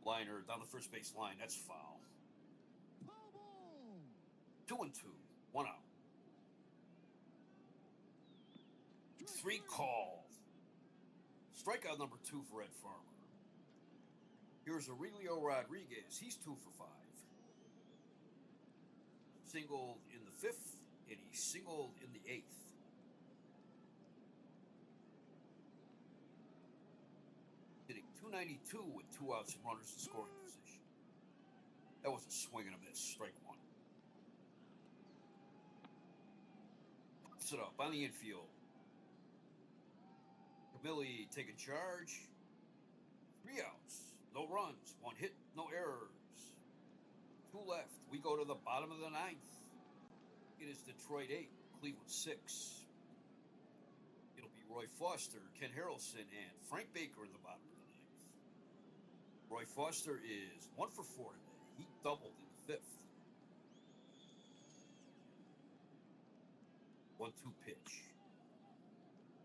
Liner down the first base line. That's foul. 2-2. 1 out. 3 called. Strikeout number 2 for Ed Farmer. Here's Aurelio Rodriguez. He's 2 for 5. Singled in the 5th, and he singled in the 8th. Hitting .292 with 2 outs and runners in scoring position. That was a swing and a miss. Strike one. Puts it up on the infield. Camilli taking charge. 3 outs. No runs. 1 hit. No errors. 2 left. We go to the bottom of the 9th. It is Detroit 8, Cleveland 6. It'll be Roy Foster, Ken Harrelson, and Frank Baker in the bottom of the 9th. Roy Foster is 1 for 4 today. He doubled in the 5th. 1-2 pitch.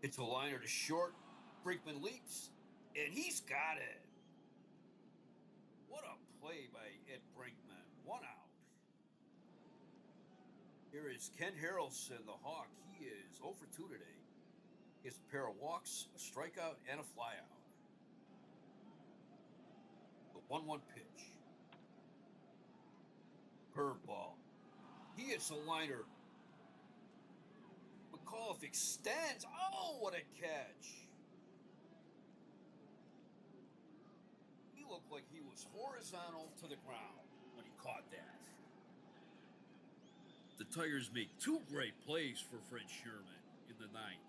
It's a liner to short. Brinkman leaps, and he's got it. What a play by Ed Brinkman. 1 out. Here is Ken Harrelson, the Hawk. He is 0 for 2 today. He has a pair of walks, a strikeout, and a flyout. The 1-1 pitch. Curveball. He hits a liner. McAuliffe extends. Oh, what a catch. He looked like he was horizontal to the ground when he caught that. The Tigers make 2 great plays for Fred Sherman in the 9th.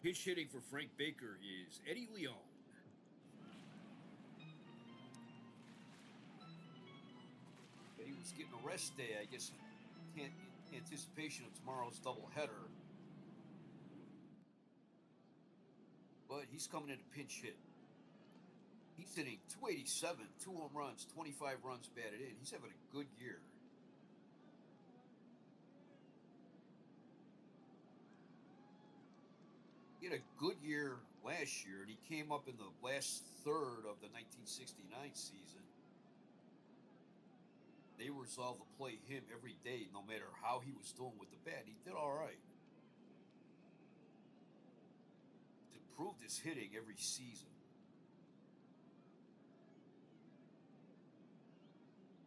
Pitch hitting for Frank Baker is Eddie Leon. He was getting a rest day, I guess, in anticipation of tomorrow's doubleheader. But he's coming in to pinch hit. He's hitting .287, 2 home runs, 25 runs batted in. He's having a good year. He had a good year last year, and he came up in the last third of the 1969 season. They resolved to play him every day, no matter how he was doing with the bat. He did all right. He's improved his hitting every season.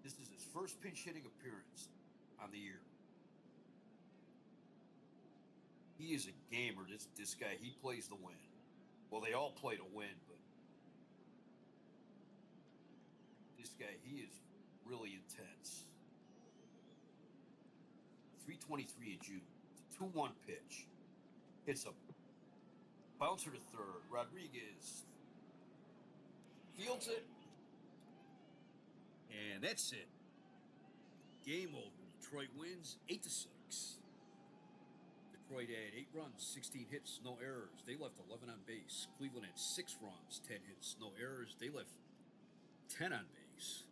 This is his first pinch hitting appearance on the year. He is a gamer, this guy. He plays to win. Well, they all play to win, but this guy, he is really intense. 3:23 in June. 2-1 pitch. Hits a bouncer to third. Rodriguez fields it. And that's it. Game over. Detroit wins 8-6. Detroit had 8 runs, 16 hits, no errors. They left 11 on base. Cleveland had 6 runs, 10 hits, no errors. They left 10 on base.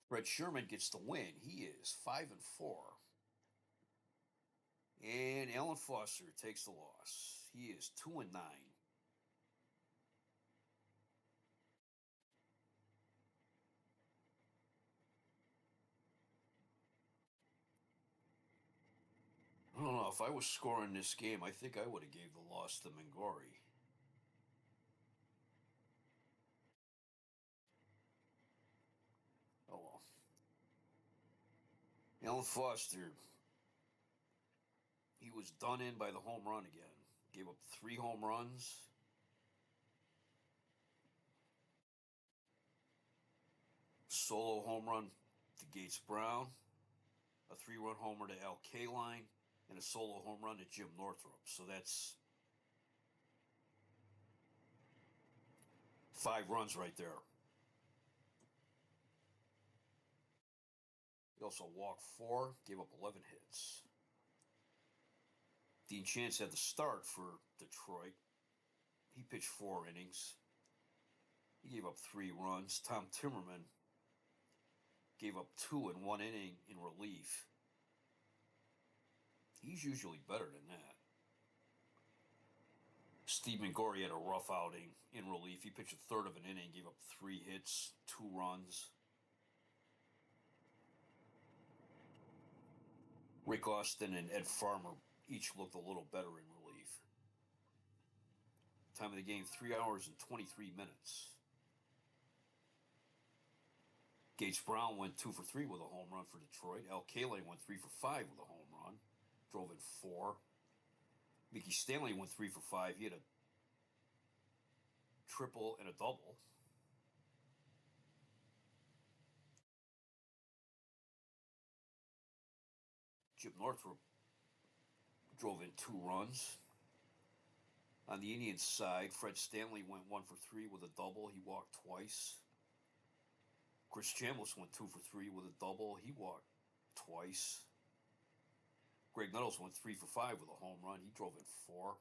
Fred Sherman gets the win. He is 5-4. And Alan Foster takes the loss. He is 2-9. I don't know. If I was scoring this game, I think I would have gave the loss to Mangori. Oh well. Alan Foster, he was done in by the home run again. Gave up 3 home runs. Solo home run to Gates Brown. A 3-run homer to Al Kaline. And a solo home run to Jim Northrup. So that's 5 runs right there. He also walked 4, gave up 11 hits. Dean Chance had the start for Detroit. He pitched 4 innings. He gave up 3 runs. Tom Timmerman gave up 2 in 1 inning in relief. He's usually better than that. Steve McGorry had a rough outing in relief. He pitched a third of an inning, gave up 3 hits, 2 runs. Rick Austin and Ed Farmer each looked a little better in relief. Time of the game, 3 hours and 23 minutes. Gates Brown went 2 for 3 with a home run for Detroit. Al Kaline went 3 for 5 with a home run. Drove in 4. Mickey Stanley went 3 for 5. He had a triple and a double. Jim Northrup drove in 2 runs. On the Indians side, Fred Stanley went 1 for 3 with a double. He walked twice. Chris Chambliss went 2 for 3 with a double. He walked twice. Greg Nettles went 3 for 5 with a home run. He drove in 4.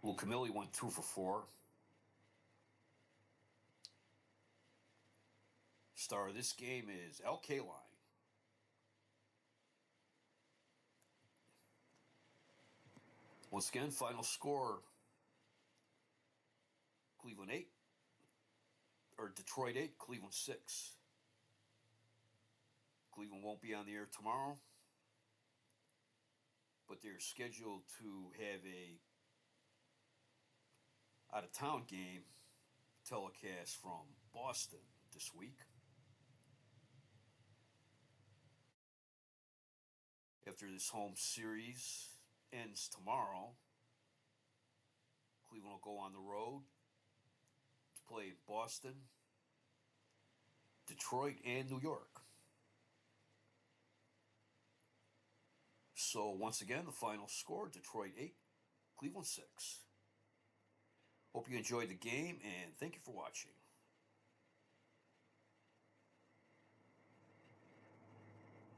Lou Camilli went 2 for 4. Star of this game is Al Kaline. Once again, final score, Cleveland 8, or Detroit 8, Cleveland 6. Cleveland won't be on the air tomorrow, but they're scheduled to have a out-of-town game telecast from Boston this week. After this home series ends tomorrow, Cleveland will go on the road to play in Boston, Detroit, and New York. So once again, the final score, Detroit 8, Cleveland 6. Hope you enjoyed the game, and thank you for watching.